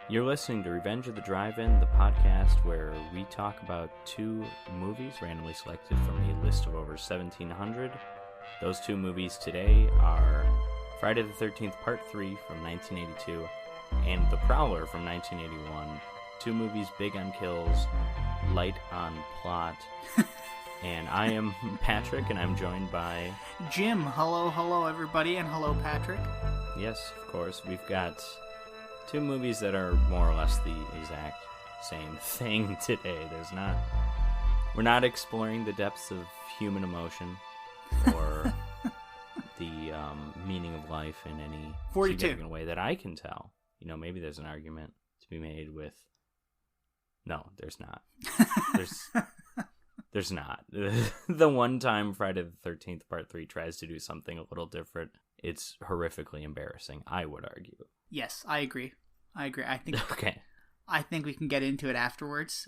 You're listening to Revenge of the Drive-In, the podcast where we talk about two movies randomly selected from a list of over 1,700. Those two movies today are Friday the 13th Part 3 from 1982 and The Prowler from 1981. Two movies big on kills, light on plot. And I am Patrick, and I'm joined by... Jim. Hello everybody, and hello Patrick. Yes, of course. We've got two movies that are more or less the exact same thing today. We're not exploring the depths of human emotion or the meaning of life in any 42. significant way that I can tell. You know, maybe there's an argument to be made with... No, there's not. There's not. The one time Friday the 13th Part 3 tries to do something a little different, it's horrifically embarrassing, I would argue. Yes, I agree. I think Okay. I think we can get into it afterwards.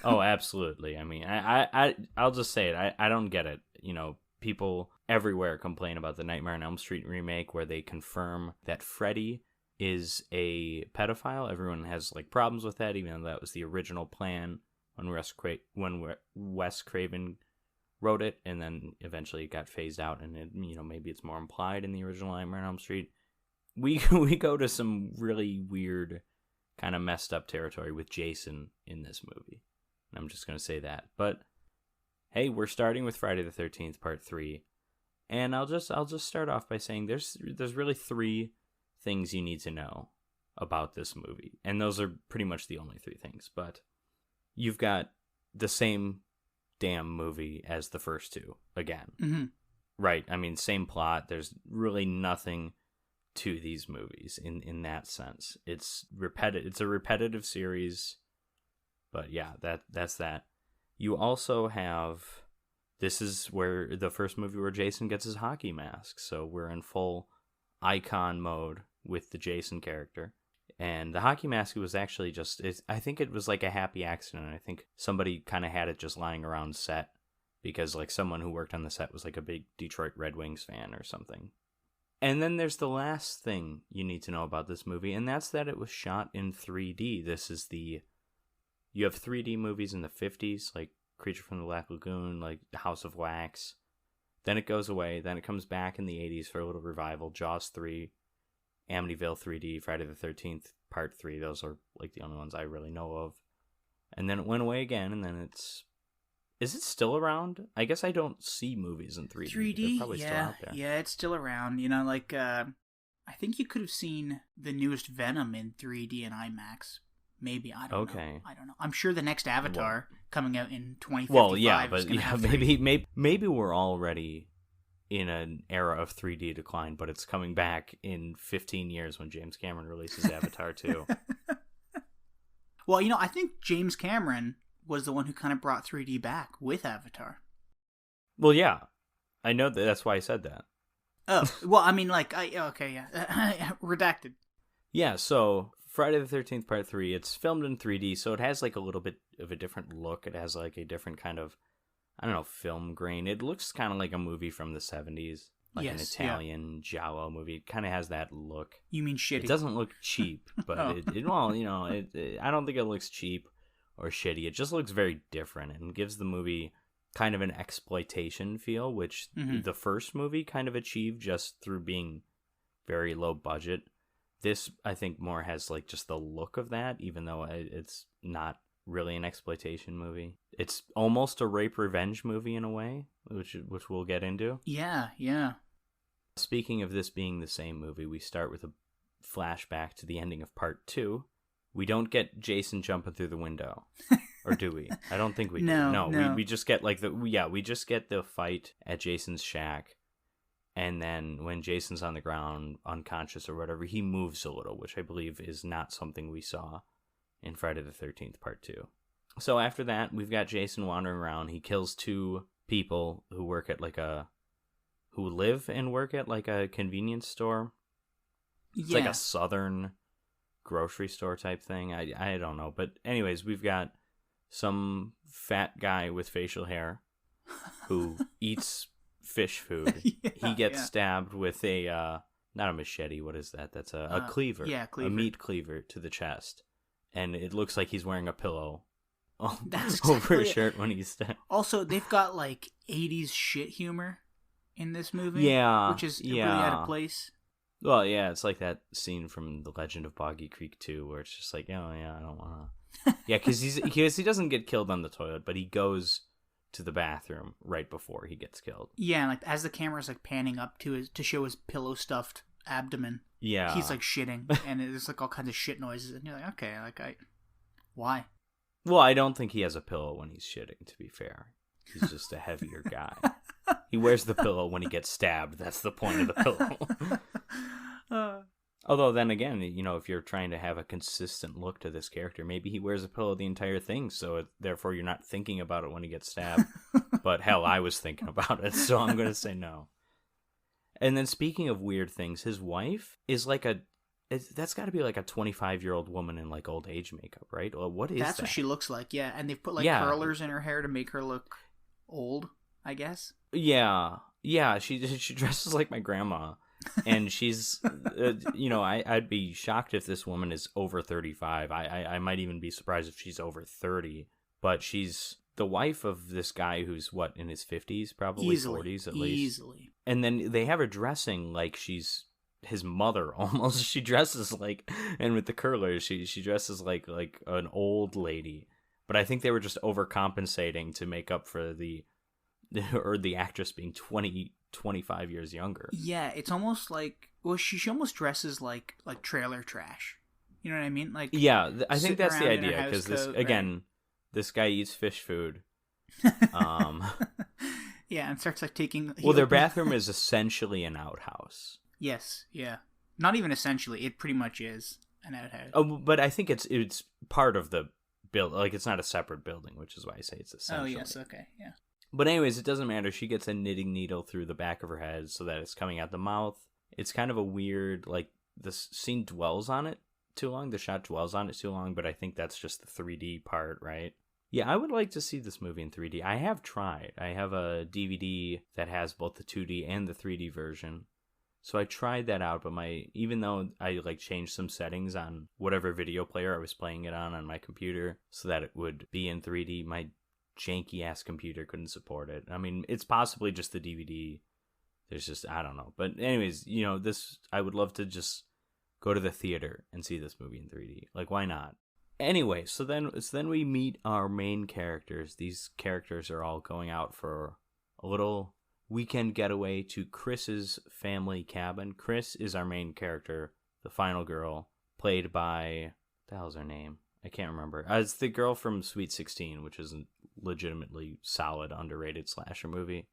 Oh, absolutely. I mean, I'll just say it. I don't get it. You know, people everywhere complain about the Nightmare on Elm Street remake where they confirm that Freddy is a pedophile. Everyone has like problems with that, even though that was the original plan when Wes Craven wrote it, and then eventually it got phased out, and it, you know, maybe it's more implied in the original Nightmare on Elm Street. We go to some really weird, kind of messed up territory with Jason in this movie. I'm just gonna say that. But hey, we're starting with Friday the 13th Part 3, and I'll just start off by saying there's really three things you need to know about this movie, and those are pretty much the only three things. But you've got the same damn movie as the first two again. Mm-hmm. Right? I mean, same plot. There's really nothing to these movies in that sense. It's a repetitive series, but yeah, that's that. You also have, this is where the first movie where Jason gets his hockey mask, so we're in full icon mode with the Jason character. And the hockey mask was actually I think it was like a happy accident. I think somebody kind of had it just lying around set because like someone who worked on the set was like a big Detroit Red Wings fan or something. And then there's the last thing you need to know about this movie, and that's that it was shot in 3D. You have 3D movies in the 50s, like Creature from the Black Lagoon, like House of Wax. Then it goes away. Then it comes back in the 80s for a little revival. Jaws 3, Amityville 3D, Friday the 13th Part 3. Those are like the only ones I really know of. And then it went away again, and then is it still around? I guess I don't see movies in 3D. 3D? They're probably still out there. Yeah, it's still around. You know, like, I think you could have seen the newest Venom in 3D and IMAX. Maybe, I don't know. I don't know. I'm sure the next Avatar coming out in 2055 well, yeah, is but gonna yeah, have maybe we're already in an era of 3D decline, but it's coming back in 15 years when James Cameron releases Avatar 2. Well, you know, I think James Cameron was the one who kind of brought 3D back with Avatar. Well, yeah. I know that's why I said that. Oh, well, I mean, like, okay, yeah. Redacted. Yeah, so Friday the 13th Part 3, it's filmed in 3D, so it has like a little bit of a different look. It has like a different kind of, I don't know, film grain. It looks kind of like a movie from the 70s, like an Italian giallo movie. It kind of has that look. You mean shitty? It doesn't look cheap, but well, you know, I don't think it looks cheap or shitty. It just looks very different and gives the movie kind of an exploitation feel, which the first movie kind of achieved just through being very low budget. This, I think, more has like just the look of that, even though it's not really an exploitation movie. It's almost a rape revenge movie in a way, which we'll get into. Yeah. Speaking of this being the same movie, we start with a flashback to the ending of Part 2. We don't get Jason jumping through the window, or do we? I don't think we do. No. We just get like we just get the fight at Jason's shack, and then when Jason's on the ground, unconscious or whatever, he moves a little, which I believe is not something we saw in Friday the 13th Part 2. So after that, we've got Jason wandering around. He kills two people who live and work at like a convenience store. It's like a southern grocery store type thing. I don't know. But anyways, we've got some fat guy with facial hair who eats fish food. He gets stabbed with a not a machete. What is that? That's a cleaver. Yeah, cleaver. A meat cleaver to the chest. And it looks like he's wearing a pillow That's exactly over his shirt when he's stabbed. Also, they've got like 80s shit humor in this movie. Yeah. Which is really out of place. Well, yeah, it's like that scene from The Legend of Boggy Creek 2 where it's just like, oh, yeah, I don't want to. Yeah, because he doesn't get killed on the toilet, but he goes to the bathroom right before he gets killed. Yeah, like as the camera's like panning up to show his pillow stuffed abdomen. Yeah, he's like shitting, and there's like all kinds of shit noises, and you're like, okay, why? Well, I don't think he has a pillow when he's shitting. To be fair, he's just a heavier guy. He wears the pillow when he gets stabbed. That's the point of the pillow. Although then again, if you're trying to have a consistent look to this character, maybe he wears a pillow the entire thing, so therefore you're not thinking about it when he gets stabbed. But hell, I was thinking about it, so I'm going to say no. And then speaking of weird things, his wife is like that's got to be like a 25-year-old woman in like old age makeup, right? Well, what is that? That's what she looks like, yeah. And they've put like curlers in her hair to make her look old, I guess. Yeah. She dresses like my grandma. And she's, I'd be shocked if this woman is over 35. I might even be surprised if she's over 30. But she's the wife of this guy who's, in his 50s? Probably 40s at least. Easily. And then they have her dressing like she's his mother almost. She dresses like, and with the curlers, she dresses like an old lady. But I think they were just overcompensating to make up for the actress being 25 years younger. Yeah, it's almost like, she almost dresses like trailer trash. You know what I mean? Like, yeah, I think that's the idea, because this guy eats fish food. Yeah, and starts like taking. Well, their bathroom is essentially an outhouse. Yes, yeah, not even essentially. It pretty much is an outhouse. Oh, but I think it's part of the build. Like, it's not a separate building, which is why I say it's essentially. Oh yes, okay, yeah. But anyways, it doesn't matter. She gets a knitting needle through the back of her head so that it's coming out the mouth. It's kind of a weird, like, the scene dwells on it too long. The shot dwells on it too long, but I think that's just the 3D part, right? Yeah, I would like to see this movie in 3D. I have tried. I have a DVD that has both the 2D and the 3D version. So I tried that out, but even though I changed some settings on whatever video player I was playing it on my computer so that it would be in 3D, my janky ass computer couldn't support it. I mean, it's possibly just the DVD. There's just, I don't know. But anyways, this, I would love to just go to the theater and see this movie in 3D. Like, why not? Anyway, so then we meet our main characters. These characters are all going out for a little weekend getaway to Chris's family cabin. Chris is our main character, the final girl, played by, what the hell's her name? I can't remember. It's the girl from Sweet 16, which is a legitimately solid, underrated slasher movie.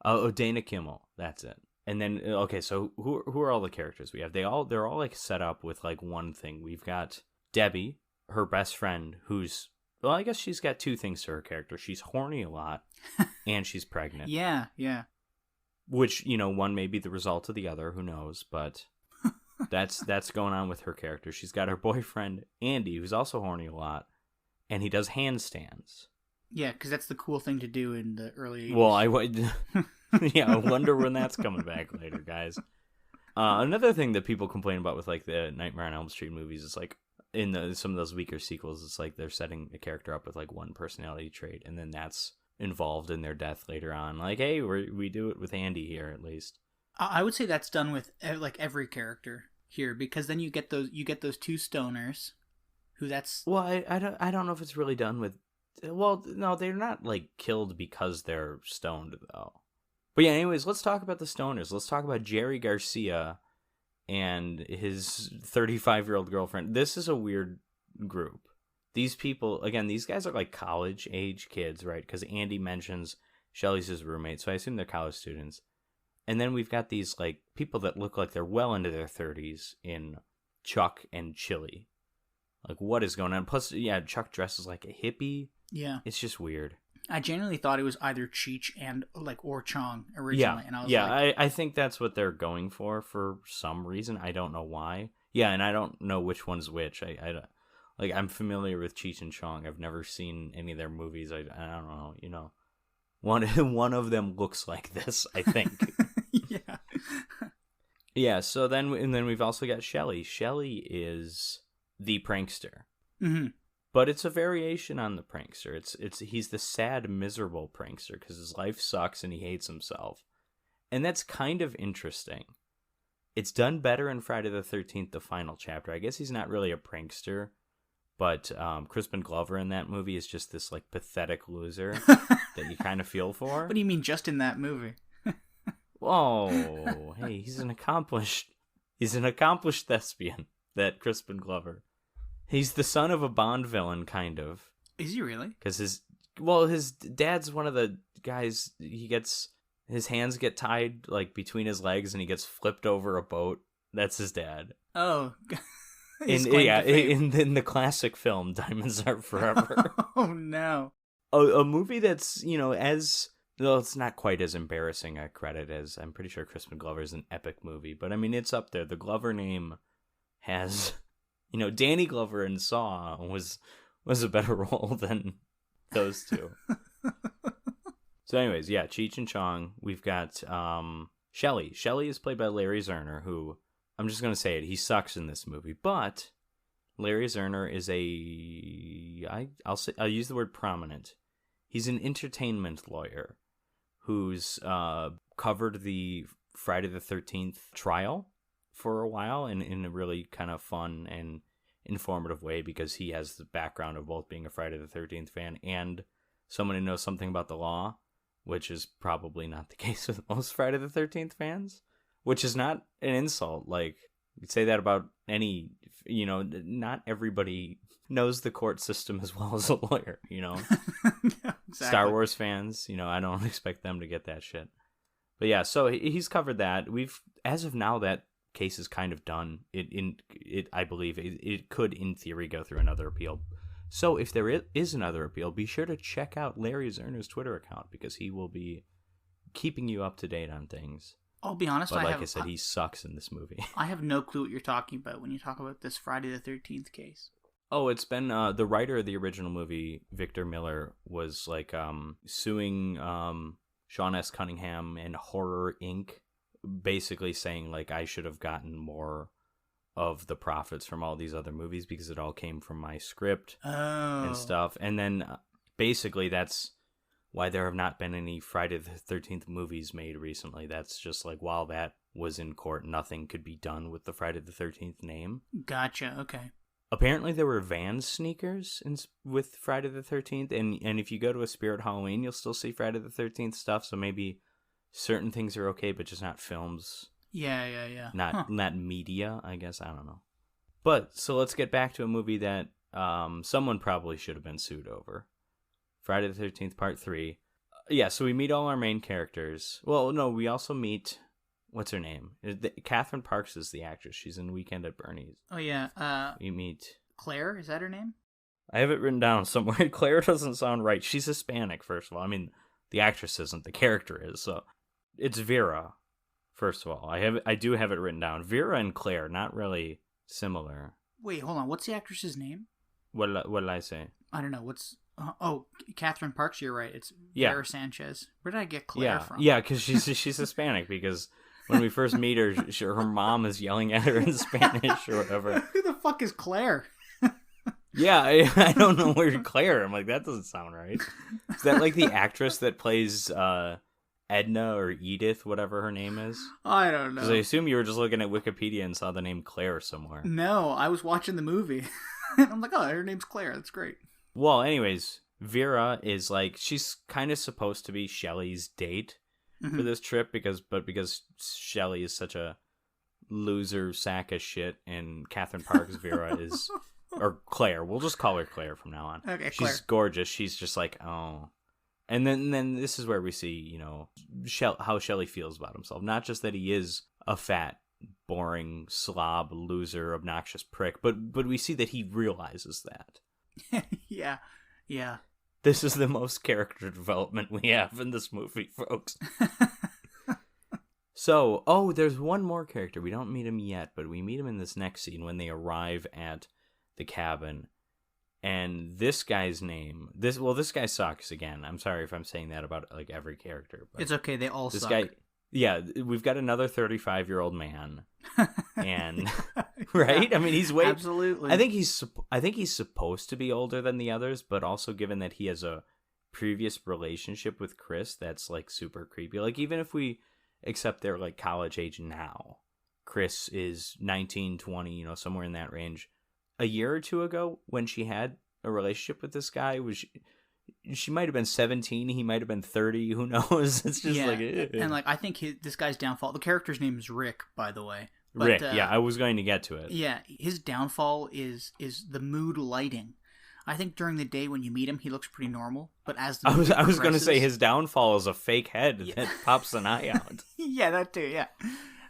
Oh, Dana Kimmel. That's it. And then, okay, so who are all the characters we have? They're all like set up with like one thing. We've got Debbie, her best friend, who's, well, I guess she's got two things to her character. She's horny a lot, and she's pregnant. Yeah. Which, one may be the result of the other, who knows, but that's going on with her character. She's got her boyfriend, Andy, who's also horny a lot, and he does handstands. Yeah, because that's the cool thing to do in the early 80s. Well, I wonder when that's coming back later, guys. Another thing that people complain about with like the Nightmare on Elm Street movies is like in some of those weaker sequels, it's like they're setting a character up with like one personality trait, and then that's involved in their death later on. Like, hey, we do it with Andy here at least. I would say that's done with like every character here, because then you get those two stoners, who that's. Well, I don't know if it's really done with. Well, no, they're not like killed because they're stoned though. But yeah, anyways, let's talk about the stoners. Let's talk about Jerry Garcia and his 35-year-old girlfriend. This is a weird group. These people, again, these guys are like college-age kids, right? Because Andy mentions Shelly's his roommate, so I assume they're college students. And then we've got these like people that look like they're well into their 30s in Chuck and Chili. Like, what is going on? Plus, yeah, Chuck dresses like a hippie. Yeah. It's just weird. I genuinely thought it was either Cheech or Chong originally. Yeah, and I was I think that's what they're going for some reason. I don't know why. Yeah, and I don't know which one's which. I'm familiar with Cheech and Chong. I've never seen any of their movies. I don't know, One of them looks like this, I think. Yeah. Yeah, so then we've also got Shelley. Shelley is the prankster. Mm-hmm. But it's a variation on the prankster. He's the sad, miserable prankster because his life sucks and he hates himself. And that's kind of interesting. It's done better in Friday the 13th, the final chapter. I guess he's not really a prankster, but Crispin Glover in that movie is just this like pathetic loser that you kind of feel for. What do you mean just in that movie? Whoa, hey, he's an accomplished thespian, that Crispin Glover. He's the son of a Bond villain, kind of. Is he really? Because his dad's one of the guys. His hands get tied like between his legs, and he gets flipped over a boat. That's his dad. Oh, in the classic film Diamonds Are Forever. Oh no! A movie that's it's not quite as embarrassing a credit as I'm pretty sure Crispin Glover is an epic movie, but I mean it's up there. The Glover name has. Danny Glover in Saw was a better role than those two. So anyways, yeah, Cheech and Chong. We've got Shelley. Shelley is played by Larry Zerner, who, I'm just going to say it, he sucks in this movie. But Larry Zerner is I'll use the word prominent. He's an entertainment lawyer who's covered the Friday the 13th trial for a while in a really kind of fun and informative way because he has the background of both being a Friday the 13th fan and someone who knows something about the law, which is probably not the case with most Friday the 13th fans, which is not an insult. Like, you'd say that about any, not everybody knows the court system as well as a lawyer, Yeah, exactly. Star Wars fans, I don't expect them to get that shit. But yeah, so he's covered that. As of now, that case is kind of done. I believe it could in theory go through another appeal. So if there is another appeal, be sure to check out Larry Zerner's Twitter account because he will be keeping you up to date on things. I'll be honest, but I said, he sucks in this movie. I have no clue what you're talking about when you talk about this Friday the 13th case. Oh, it's been the writer of the original movie, Victor Miller, was like suing Sean S. Cunningham and Horror Inc., basically saying like I should have gotten more of the profits from all these other movies because it all came from my script and stuff. And then basically that's why there have not been any Friday the 13th movies made recently. That's just like while that was in court, nothing could be done with the Friday the 13th name. Gotcha. Okay. Apparently there were Vans sneakers with Friday the 13th, and if you go to a Spirit Halloween, you'll still see Friday the 13th stuff, so maybe certain things are okay, but just not films. Yeah. Not media, I guess. I don't know. But, so let's get back to a movie that someone probably should have been sued over. Friday the 13th, Part 3. Yeah, so we meet all our main characters. Well, no, we also meet... What's her name? Catherine Parks is the actress. She's in Weekend at Bernie's. Oh, yeah. We meet... Claire? Is that her name? I have it written down somewhere. Claire doesn't sound right. She's Hispanic, first of all. I mean, the actress isn't. The character is. So it's Vera, first of all. I do have it written down. Vera and Claire, not really similar. Wait, hold on. What's the actress's name? What did I say? I don't know. Catherine Parks, you're right. It's Vera Sanchez. Where did I get Claire from? Yeah, because she's Hispanic, because... When we first meet her, her mom is yelling at her in Spanish or whatever. Who the fuck is Claire? Yeah, I don't know where Claire. I'm like, that doesn't sound right. Is that like the actress that plays Edna or Edith, whatever her name is? I don't know. Because I assume you were just looking at Wikipedia and saw the name Claire somewhere. No, I was watching the movie. I'm like, oh, her name's Claire. That's great. Well, anyways, Vera is like, she's kind of supposed to be Shelley's date. Mm-hmm. For this trip because Shelley is such a loser sack of shit and Catherine Parks Vera is or Claire, we'll just call her Claire from now on. Okay, she's Claire. Gorgeous. She's just like, oh. And then this is where we see, how Shelley feels about himself. Not just that he is a fat, boring, slob, loser, obnoxious prick, but we see that he realizes that. Yeah. This is the most character development we have in this movie, folks. So, there's one more character. We don't meet him yet, but we meet him in this next scene when they arrive at the cabin. And this guy's name... This guy sucks again. I'm sorry if I'm saying that about like every character. But it's okay, they all suck. Yeah, we've got another 35-year-old man, and right. Yeah, I mean, he's way. absolutely. I think he's supposed to be older than the others, but also given that he has a previous relationship with Chris, that's like super creepy. Like even if we accept they're like college age now, Chris is 19, 20, somewhere in that range. A year or two ago, when she had a relationship with this guy, she might have been 17, he might have been 30, who knows. It's just like and like I think this guy's downfall, the character's name is Rick, by the way, but, Rick. Yeah, I was going to get to it. Yeah, his downfall is the mood lighting. I think during the day when you meet him, he looks pretty normal, but as the movie I was going to say progresses- his downfall is a fake head that pops an eye out. yeah, that too, yeah.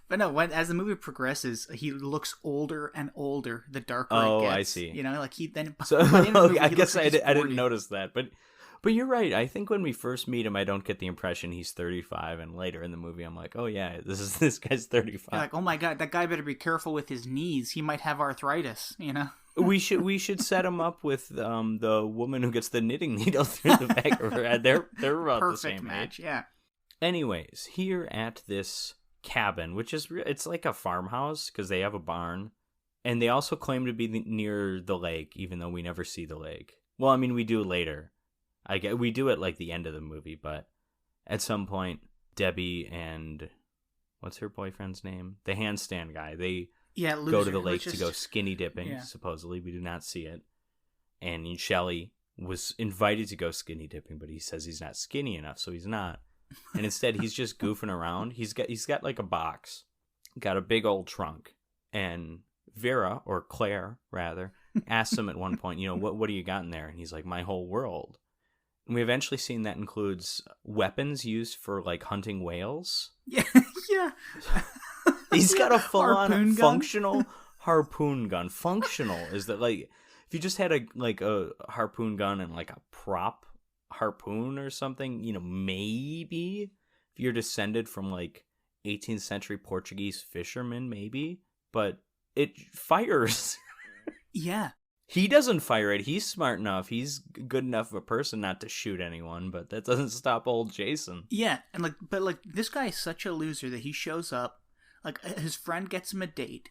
But no, as the movie progresses, he looks older and older the darker it gets. I see. Like he then. So I guess I didn't notice that, but you're right. I think when we first meet him, I don't get the impression he's 35, and later in the movie, I'm like, oh yeah, this guy's 35. You're like, oh my god, that guy better be careful with his knees. He might have arthritis. We should set him up with the woman who gets the knitting needle through the back of her head. They're about Perfect the same match, age. yeah. Anyways, here at this cabin, which is it's like a farmhouse because they have a barn, and they also claim to be near the lake, even though we never see the lake. Well, I mean, we do later. We do at like the end of the movie, but at some point, Debbie and what's her boyfriend's name? The handstand guy. They go to the lake to go skinny dipping. Yeah. Supposedly, we do not see it. And Shelley was invited to go skinny dipping, but he says he's not skinny enough, so he's not. And instead, he's just goofing around. He's got like a box, got a big old trunk, and Vera, or Claire rather, asks him at one point, what do you got in there? And he's like, my whole world. And we eventually seen that includes weapons used for like hunting whales. Yeah, yeah. He's got a full-on functional harpoon gun. Functional is that like if you just had a harpoon gun and like a prop harpoon or something, maybe if you're descended from like 18th century Portuguese fishermen, maybe, but it fires. Yeah. He doesn't fire it. He's smart enough. He's good enough of a person not to shoot anyone, but that doesn't stop old Jason. Yeah, and but this guy is such a loser that he shows up, like his friend gets him a date.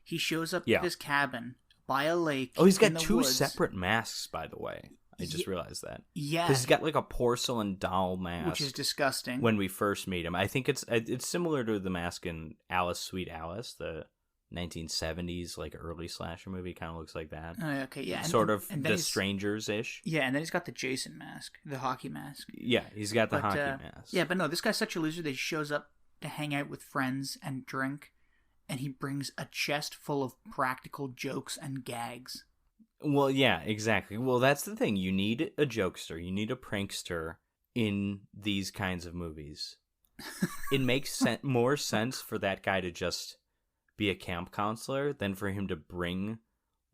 He shows up to this cabin by a lake. Oh, he's got two separate masks, by the way. I just realized that. Yeah. Because he's got like a porcelain doll mask. Which is disgusting. When we first meet him. I think it's similar to the mask in Alice, Sweet Alice, the 1970s, like early slasher movie. Kind of looks like that. Okay, yeah. Sort of the Strangers-ish. Yeah, and then he's got the Jason mask, the hockey mask. Yeah, he's got the hockey mask. Yeah, but no, this guy's such a loser that he shows up to hang out with friends and drink, and he brings a chest full of practical jokes and gags. Well, yeah, exactly. Well, that's the thing. You need a jokester. You need a prankster in these kinds of movies. It makes more sense for that guy to just be a camp counselor than for him to bring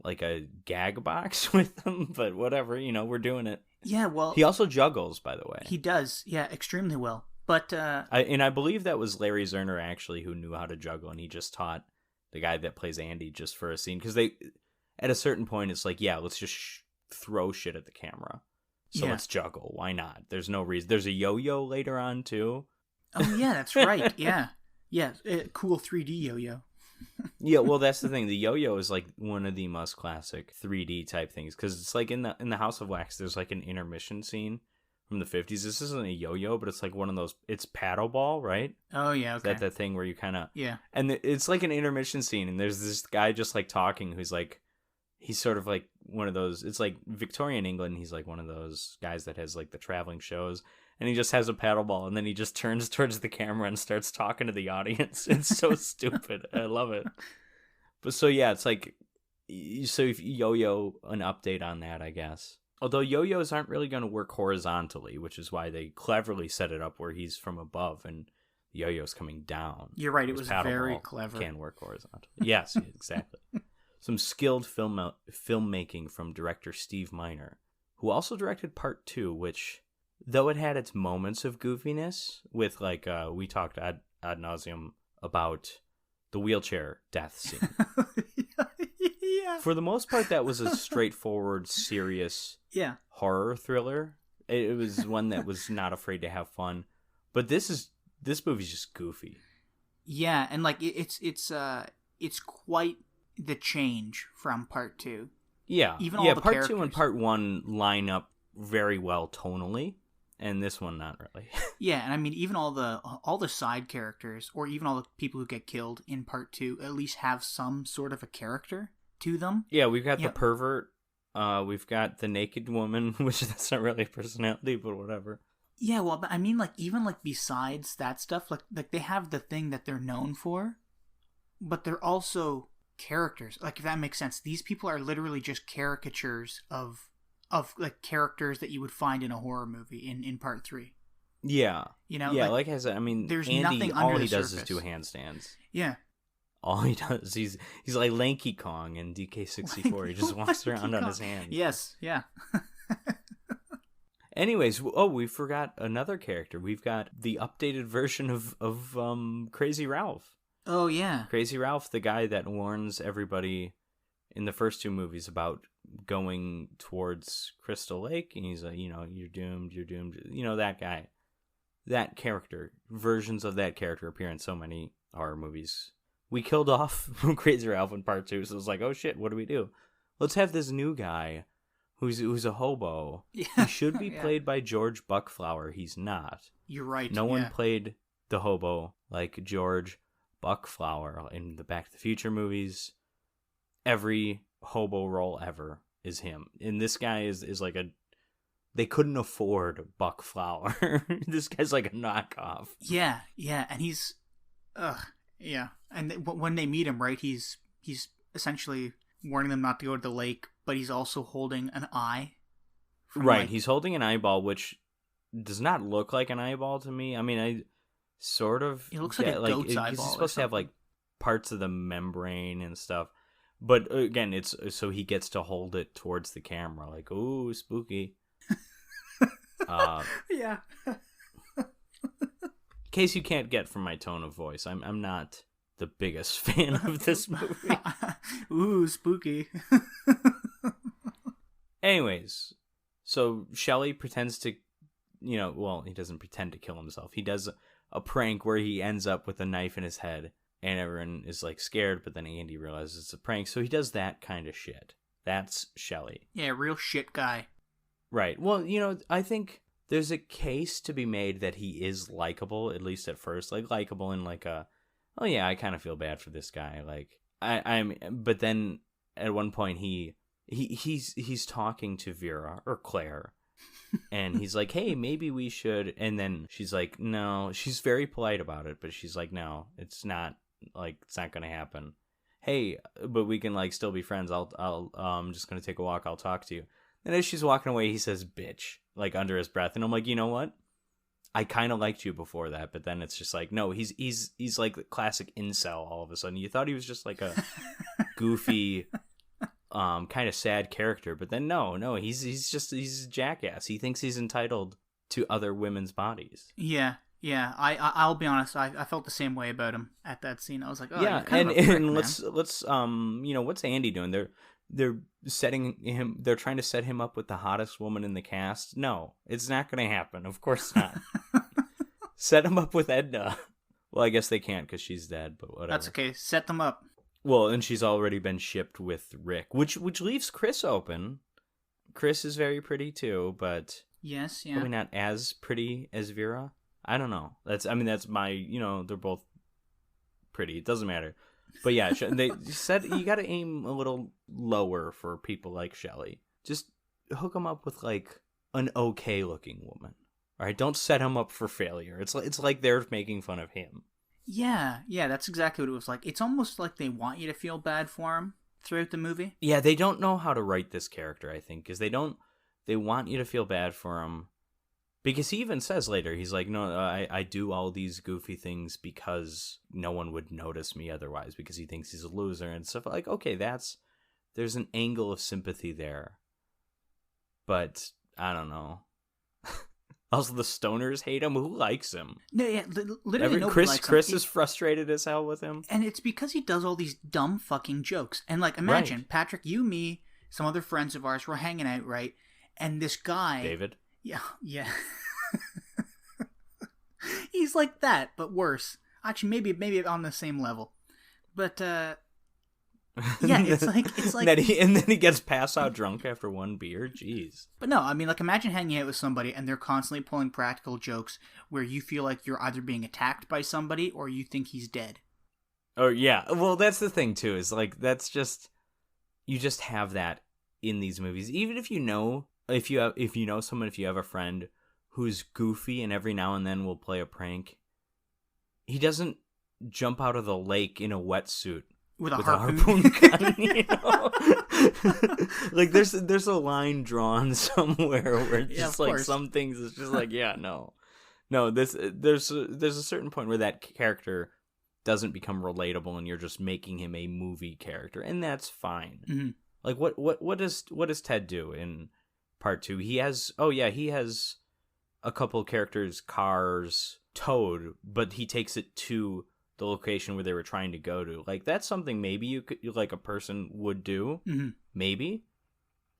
like a gag box with him. But whatever, we're doing it. Yeah, well... He also juggles, by the way. He does, yeah, extremely well. But I believe that was Larry Zerner, actually, who knew how to juggle, and he just taught the guy that plays Andy just for a scene. Because at a certain point, it's like, yeah, let's just throw shit at the camera. So let's juggle. Why not? There's no reason. There's a yo-yo later on, too. Oh, yeah, that's right. Yeah. Yeah, cool 3D yo-yo. Yeah, well, that's the thing. The yo-yo is like one of the most classic 3D type things. Because it's like in the House of Wax, there's like an intermission scene from the 50s. This isn't a yo-yo, but it's like one of those, it's paddleball, right? Oh, yeah, okay. That thing where you kind of... Yeah. And it's like an intermission scene, and there's this guy just like talking who's like, he's sort of like one of those, it's like Victorian England, he's like one of those guys that has like the traveling shows, and he just has a paddleball, and then he just turns towards the camera and starts talking to the audience. It's so stupid. I love it. But so yeah, it's like, so if yo-yo an update on that, I guess. Although yo-yos aren't really going to work horizontally, which is why they cleverly set it up where he's from above and the yo-yo's coming down. You're right, it was very clever. Can work horizontally. Yes, exactly. Some skilled filmmaking from director Steve Miner, who also directed Part 2, which, though it had its moments of goofiness, with like, we talked ad nauseum about the wheelchair death scene. Yeah. For the most part, that was a straightforward, serious horror thriller. It was one that was not afraid to have fun. But this is this movie's just goofy. Yeah, and like it's quite the change from part 2. Yeah, even all the part characters. 2 and part 1 line up very well tonally, and this one not really. Yeah, and I mean even all the side characters, or even all the people who get killed in part 2, at least have some sort of a character to them. Yeah, we've got the pervert. We've got the naked woman, which that's not really a personality, but whatever. Yeah, well, but I mean, like, even, like, besides that stuff, like they have the thing that they're known for, but they're also characters. Like, if that makes sense. These people are literally just caricatures of like, characters that you would find in a horror movie in part 3. Yeah. You know? Yeah, like I said, I mean, there's Andy, nothing all under he the does surface. is do handstands. Yeah. All he does, he's like Lanky Kong in DK64. He just walks around on his hands. Yes, yeah. Anyways, we forgot another character. We've got the updated version of Crazy Ralph. Oh, yeah. Crazy Ralph, the guy that warns everybody in the first 2 movies about going towards Crystal Lake, and he's like, you're doomed, that guy. That character, versions of that character appear in so many horror movies. We killed off Crazy Ralph in part 2, so it's like, oh shit, what do we do? Let's have this new guy who's a hobo. Yeah. He should be played by George Buckflower. He's not. You're right. No one played the hobo like George Buckflower in the Back to the Future movies. Every hobo role ever is him. And this guy is like they couldn't afford Buckflower. This guy's like a knockoff. Yeah, and he's yeah. And when they meet him, right, he's essentially warning them not to go to the lake, but he's also holding an eye. Right, he's holding an eyeball, which does not look like an eyeball to me. I mean, I sort of... It looks like a goat's eyeball. He's supposed to have, like, parts of the membrane and stuff. But, again, it's so he gets to hold it towards the camera. Like, ooh, spooky. Yeah. In case you can't get from my tone of voice, I'm not the biggest fan of this movie. Ooh, spooky. Anyways, so Shelley pretends to, he doesn't pretend to kill himself. He does a prank where he ends up with a knife in his head, and everyone is, like, scared, but then Andy realizes it's a prank, so he does that kind of shit. That's Shelley. Yeah, real shit guy. Right. Well, I think there's a case to be made that he is likable, at least at first. Like, likable in, like, oh yeah, I kind of feel bad for this guy. Like, but then at one point he's talking to Vera or Claire, and he's like, hey, maybe we should. And then she's like, no. She's very polite about it, but she's like, no, it's not gonna happen. Hey, but we can, like, still be friends. I'm just gonna take a walk. I'll talk to you. And as she's walking away, he says bitch, like, under his breath, and I'm like, you know what? I kind of liked you before that, but then it's just like, no, he's like the classic incel all of a sudden. You thought he was just like a goofy, kind of sad character, but then no, he's a jackass. He thinks he's entitled to other women's bodies. Yeah. I'll be honest. I felt the same way about him at that scene. I was like, oh yeah, and let's what's Andy doing? They're setting him. They're trying to set him up with the hottest woman in the cast. No, it's not going to happen. Of course not. Set him up with Edna. Well, I guess they can't because she's dead. But whatever. That's okay. Set them up. Well, and she's already been shipped with Rick, which leaves Chris open. Chris is very pretty too, but yes, yeah, probably not as pretty as Vera. I don't know. That's my. They're both pretty. It doesn't matter. But yeah, they said you got to aim a little lower for people like Shelley. Just hook them up with, like, an okay-looking woman. All right, don't set him up for failure. It's like they're making fun of him. Yeah, that's exactly what it was like. It's almost like they want you to feel bad for him throughout the movie. Yeah, they don't know how to write this character, I think, because they want you to feel bad for him. Because he even says later, he's like, no, I do all these goofy things because no one would notice me otherwise, because he thinks he's a loser and stuff. Like, okay, there's an angle of sympathy there. But, I don't know. Also, the stoners hate him. Who likes him? No, yeah, literally nobody likes him. Chris is frustrated as hell with him. And it's because he does all these dumb fucking jokes. And, like, imagine, right. Patrick, you, me, some other friends of ours were hanging out, right? And this guy... David? Yeah. He's like that, but worse. Actually, maybe on the same level. But yeah, it's like and then he gets pass out drunk after one beer. Jeez. But no, I mean, like, imagine hanging out with somebody and they're constantly pulling practical jokes where you feel like you're either being attacked by somebody or you think he's dead. Oh yeah, well that's the thing too. Is like that's just you just have that in these movies. Even if you know someone, if you have a friend who's goofy and every now and then will play a prank, he doesn't jump out of the lake in a wetsuit with a harpoon gun, you know? Like there's a line drawn somewhere where it's just like some things it's just like no there's a certain point where that character doesn't become relatable and you're just making him a movie character, and that's fine. Mm-hmm. Like what does Ted do in part 2? He has a couple characters' cars towed, but he takes it to the location where they were trying to go to. Like that's something maybe you could like a person would do. Mm-hmm. Maybe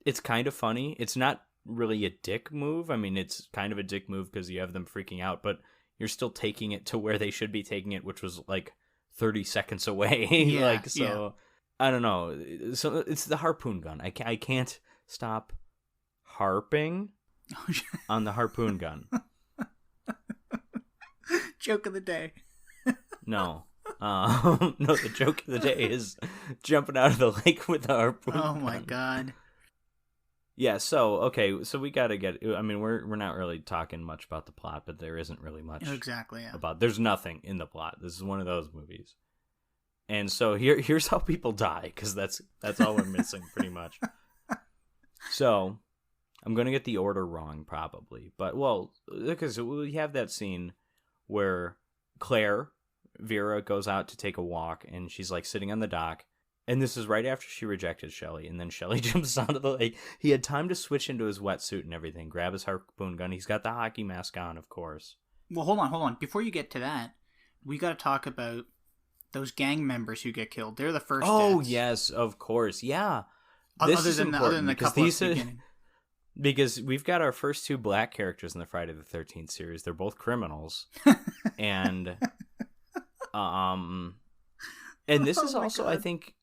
it's kind of funny. It's not really a dick move. I mean, it's kind of a dick move because you have them freaking out, but you're still taking it to where they should be taking it, which was like 30 seconds away. Yeah, so I don't know. So it's the harpoon gun. I can't stop harping on the harpoon gun. Joke of the day. No. No, the joke of the day is jumping out of the lake with the harpoon gun. Oh my god. Yeah, so we gotta get. I mean, we're not really talking much about the plot, but there isn't really much exactly about. There's nothing in the plot. This is one of those movies, and so here's how people die, because that's all we're missing pretty much. So I'm gonna get the order wrong probably, but because we have that scene where Vera goes out to take a walk, and she's like sitting on the dock. And this is right after she rejected Shelley, and then Shelley jumps onto the lake. He had time to switch into his wetsuit and everything, grab his harpoon gun. He's got the hockey mask on, of course. Well, hold on. Before you get to that, we got to talk about those gang members who get killed. They're the first deaths. Yes, of course. Yeah. Other than the couple at the beginning. Because we've got our first two black characters in the Friday the 13th series. They're both criminals. And this is also, I think,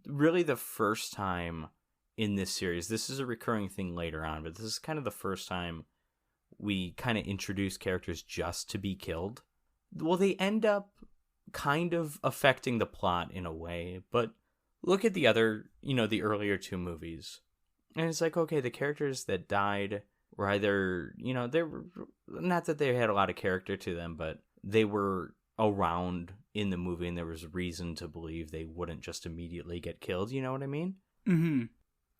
really the first time in this series. This is a recurring thing later on, but this is kind of the first time we kind of introduce characters just to be killed. Well, they end up kind of affecting the plot in a way, but look at the other, the earlier two movies. And it's like, okay, the characters that died were either, they were, not that they had a lot of character to them, but they were around in the movie, and there was reason to believe they wouldn't just immediately get killed. You know what I mean? Mm-hmm.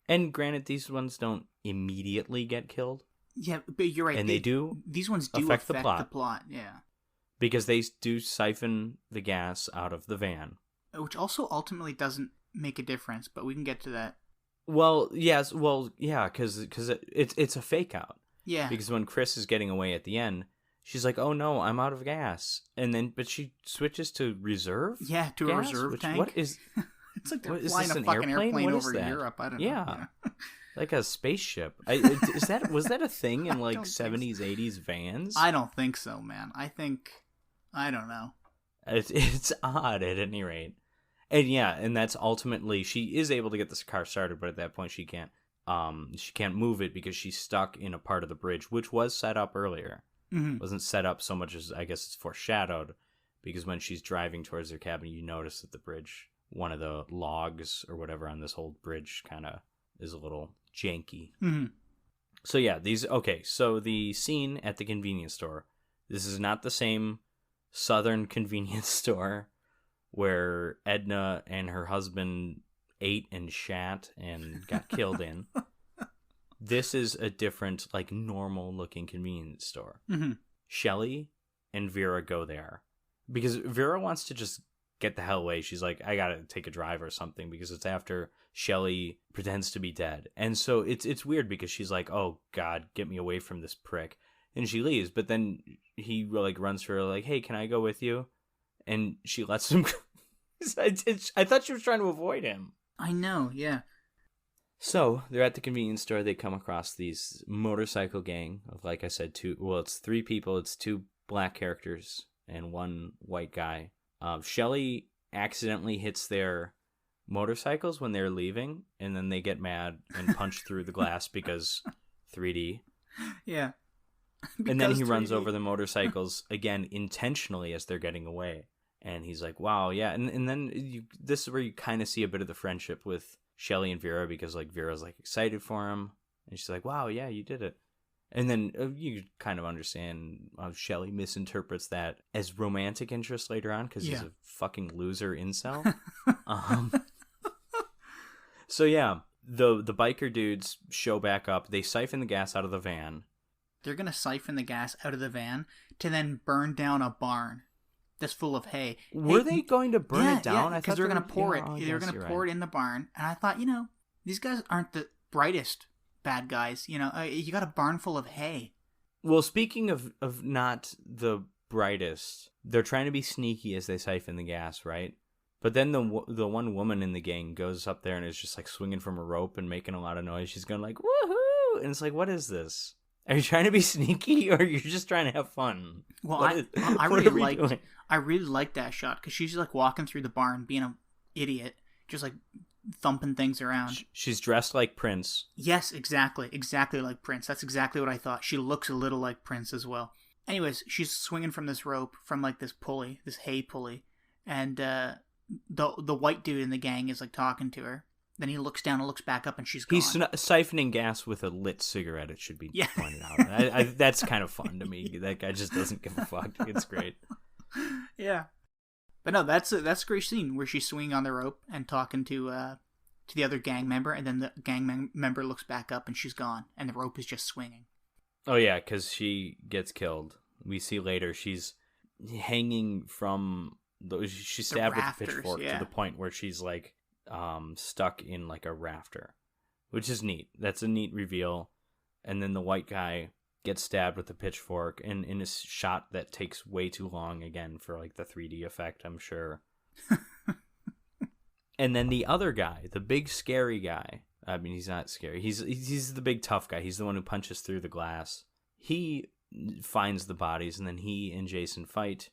And granted, these ones don't immediately get killed. Yeah, but you're right. And these ones do affect the plot. Yeah. Because they do siphon the gas out of the van. Which also ultimately doesn't make a difference, but we can get to that. Well, yes. Well, yeah, because it's a fake out. Yeah. Because when Chris is getting away at the end, she's like, "Oh no, I'm out of gas," but she switches to reserve. Yeah, to gas, a reserve tank. What is? It's like they're what, flying a fucking airplane over Europe. I don't know. Yeah, like a spaceship. Was that a thing in like 70s, 80s vans? I don't think so, man. I don't know. It's odd at any rate, and that's ultimately she is able to get this car started, but at that point she can't move it because she's stuck in a part of the bridge which was set up earlier. Mm-hmm. Wasn't set up so much as I guess it's foreshadowed, because when she's driving towards their cabin, you notice that the bridge, one of the logs or whatever on this whole bridge, kind of is a little janky. Mm-hmm. So yeah, so the scene at the convenience store. This is not the same southern convenience store where Edna and her husband ate and shat and got killed in. This is a different, like, normal-looking convenience store. Mm-hmm. Shelley and Vera go there because Vera wants to just get the hell away. She's like, I gotta take a drive or something, because it's after Shelley pretends to be dead. And so it's weird because she's like, oh, God, get me away from this prick. And she leaves, but then he, like, runs to her like, hey, can I go with you? And she lets him go. I thought she was trying to avoid him. I know, yeah. So they're at the convenience store. They come across these motorcycle gang of, like I said, it's 3 people. It's 2 black characters and one white guy. Shelley accidentally hits their motorcycles when they're leaving, and then they get mad and punch through the glass because 3D. Yeah. And then he 3D. runs over the motorcycles again intentionally as they're getting away. And he's like, wow, yeah. And then this is where you kind of see a bit of the friendship with Shelley and Vera, because like Vera's like excited for him. And she's like, wow, yeah, you did it. And then you kind of understand how Shelley misinterprets that as romantic interest later on because he's a fucking loser incel. So yeah, the biker dudes show back up. They siphon the gas out of the van. They're going to siphon the gas out of the van to then burn down a barn that's full of hay. Were they going to burn it down? Yeah, because they're going to pour it. They're going to pour it in the barn. And I thought, these guys aren't the brightest bad guys. You got a barn full of hay. Well, speaking of not the brightest, they're trying to be sneaky as they siphon the gas, right? But then the one woman in the gang goes up there and is just like swinging from a rope and making a lot of noise. She's going like, woohoo! And it's like, what is this? Are you trying to be sneaky, or you're just trying to have fun? Well, I really liked that shot because she's like walking through the barn, being an idiot, just like thumping things around. She's dressed like Prince. Yes, exactly like Prince. That's exactly what I thought. She looks a little like Prince as well. Anyways, she's swinging from this rope, from like this pulley, this hay pulley, and the white dude in the gang is like talking to her. Then he looks down and looks back up, and she's gone. He's siphoning gas with a lit cigarette, it should be pointed out. That's kind of fun to me. That guy just doesn't give a fuck. It's great. Yeah. But no, that's a great scene where she's swinging on the rope and talking to the other gang member, and then the gang member looks back up, and she's gone, and the rope is just swinging. Oh, yeah, because she gets killed. We see later she's hanging from... She's stabbed with a pitchfork to the point where she's like... stuck in like a rafter, which is neat. That's a neat reveal. And then the white guy gets stabbed with a pitchfork in a shot that takes way too long again for like the 3D effect, I'm sure. And then the other guy, the big scary guy, I mean, he's not scary, he's the big tough guy, he's the one who punches through the glass. He finds the bodies, and then he and Jason fight,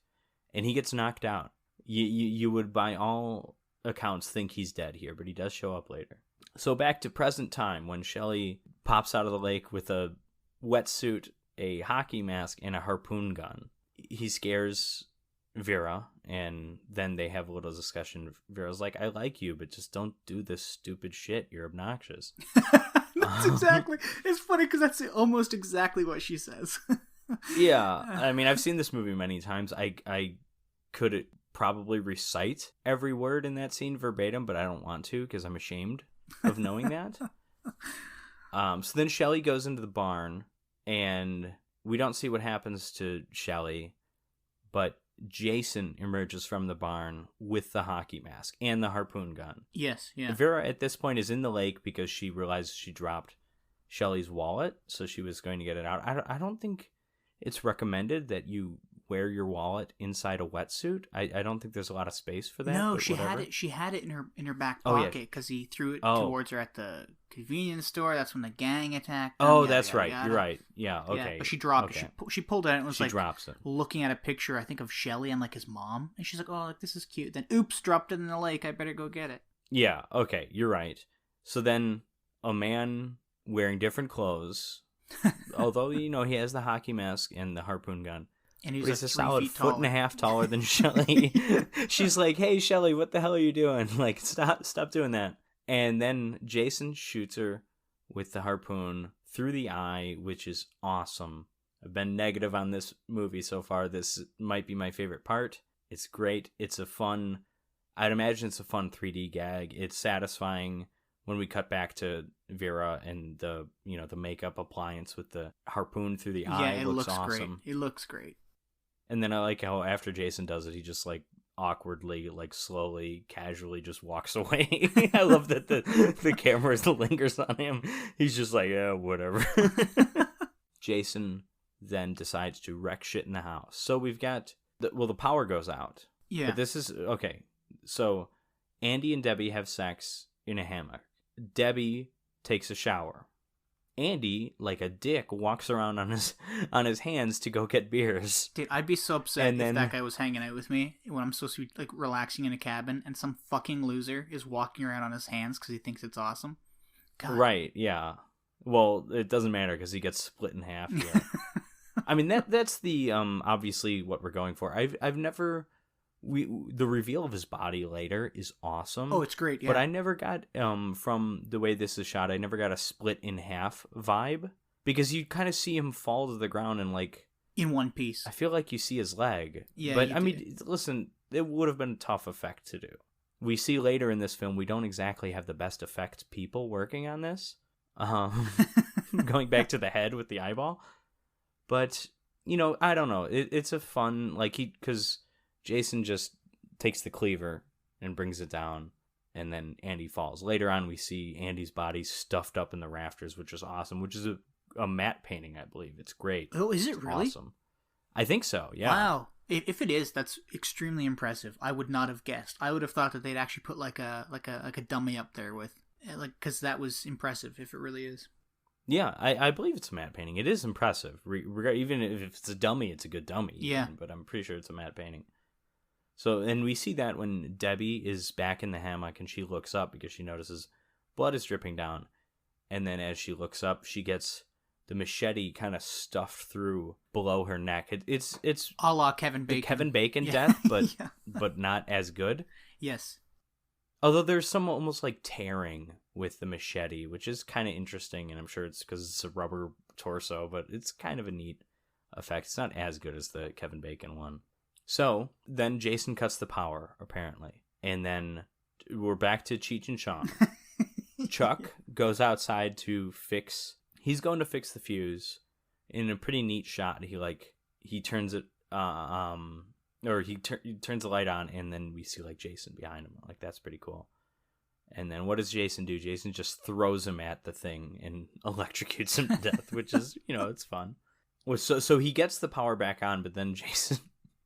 and he gets knocked out. You would by all accounts think he's dead here, but he does show up later. So back to present time, when Shelley pops out of the lake with a wetsuit, a hockey mask, and a harpoon gun. He scares Vera, and then they have a little discussion. Vera's like, I like you, but just don't do this stupid shit. You're obnoxious. That's exactly... It's funny because that's almost exactly what she says. Yeah. I mean, I've seen this movie many times. I could probably recite every word in that scene verbatim, but I don't want to because I'm ashamed of knowing that. So then Shelley goes into the barn, and we don't see what happens to Shelley, but Jason emerges from the barn with the hockey mask and the harpoon gun. Yes, yeah. Vera at this point is in the lake because she realizes she dropped Shelley's wallet, so she was going to get it out. I don't think it's recommended that you wear your wallet inside a wetsuit. I don't think there's a lot of space for that. No, she had it in her back pocket because he threw it towards her at the convenience store. That's when the gang attacked them. That's right. You're right. Yeah, okay. Yeah, but she dropped it. She pulled it out and was drops it. Looking at a picture, I think, of Shelley and like his mom. And she's like, oh, like, this is cute. Then, oops, dropped it in the lake. I better go get it. Yeah, okay. You're right. So then a man wearing different clothes, although, he has the hockey mask and the harpoon gun, and he's like a solid foot and a half taller than Shelley. She's like, hey, Shelley, what the hell are you doing? Like, stop doing that. And then Jason shoots her with the harpoon through the eye, which is awesome. I've been negative on this movie so far. This might be my favorite part. It's great. I'd imagine it's a fun 3D gag. It's satisfying when we cut back to Vera and the makeup appliance with the harpoon through the eye. It looks awesome. Great. It looks great. And then I like how after Jason does it, he just like awkwardly, like slowly, casually just walks away. I love that the camera lingers on him. He's just like, yeah, whatever. Jason then decides to wreck shit in the house. So we've got, the power goes out. Yeah. But this is, okay. So Andy and Debbie have sex in a hammock. Debbie takes a shower. Andy, like a dick, walks around on his hands to go get beers. Dude, I'd be so upset And if then- that guy was hanging out with me when I'm supposed to be like relaxing in a cabin and some fucking loser is walking around on his hands because he thinks it's awesome. God. Right, yeah. Well, it doesn't matter because he gets split in half here. I mean, that's the obviously what we're going for. I've never the reveal of his body later is awesome. Oh, it's great, yeah. But I never got from the way this is shot, I never got a split in half vibe, because you kind of see him fall to the ground and like in one piece. I feel like you see his leg. Yeah, but you I do. mean, listen, it would have been a tough effect to do. We see later in this film we don't exactly have the best effect people working on this. Going back to the head with the eyeball. But, you know, I don't know. It's a fun, like, because Jason just takes the cleaver and brings it down, and then Andy falls. Later on, we see Andy's body stuffed up in the rafters, which is awesome, which is a matte painting, I believe. It's great. Oh, is it It's really? awesome. I think so, yeah. Wow. If it is, that's extremely impressive. I would not have guessed. I would have thought that they'd actually put like a dummy up there with, like, because that was impressive if it really is. Yeah, I believe it's a matte painting. It is impressive. Even if it's a dummy, it's a good dummy. Yeah. But I'm pretty sure it's a matte painting. So, and we see that when Debbie is back in the hammock and she looks up because she notices blood is dripping down. And then as she looks up, she gets the machete kind of stuffed through below her neck. It's A la Kevin the Bacon. Kevin Bacon Yeah. death, but Yeah. but not as good. Yes. Although there's some almost like tearing with the machete, which is kind of interesting, and I'm sure it's because it's a rubber torso, but it's kind of a neat effect. It's not as good as the Kevin Bacon one. So then Jason cuts the power, apparently. And then we're back to Cheech and Chong. Chuck goes outside to he's going to fix the fuse. In a pretty neat shot, he turns it, he turns the light on, and then we see like Jason behind him. Like, that's pretty cool. And then what does Jason do? Jason just throws him at the thing and electrocutes him to death, which is, it's fun. Well, so he gets the power back on, but then Jason,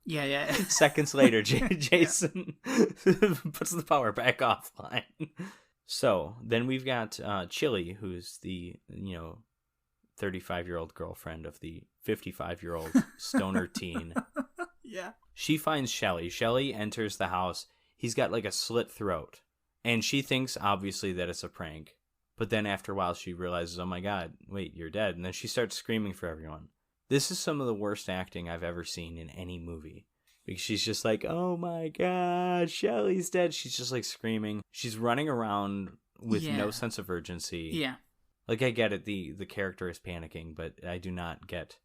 Yeah. seconds later, Jason puts the power back offline. So then we've got Chili, who's the 35-year-old girlfriend of the 55-year-old stoner teen. Yeah. She finds Shelly. Shelly enters the house. He's got like a slit throat. And she thinks, obviously, that it's a prank. But then after a while, she realizes, oh my God, wait, you're dead. And then she starts screaming for everyone. This is some of the worst acting I've ever seen in any movie. Because she's just like, oh my God, Shelly's dead. She's just like screaming. She's running around with no sense of urgency. Yeah. Like, I get it, the character is panicking, but I do not get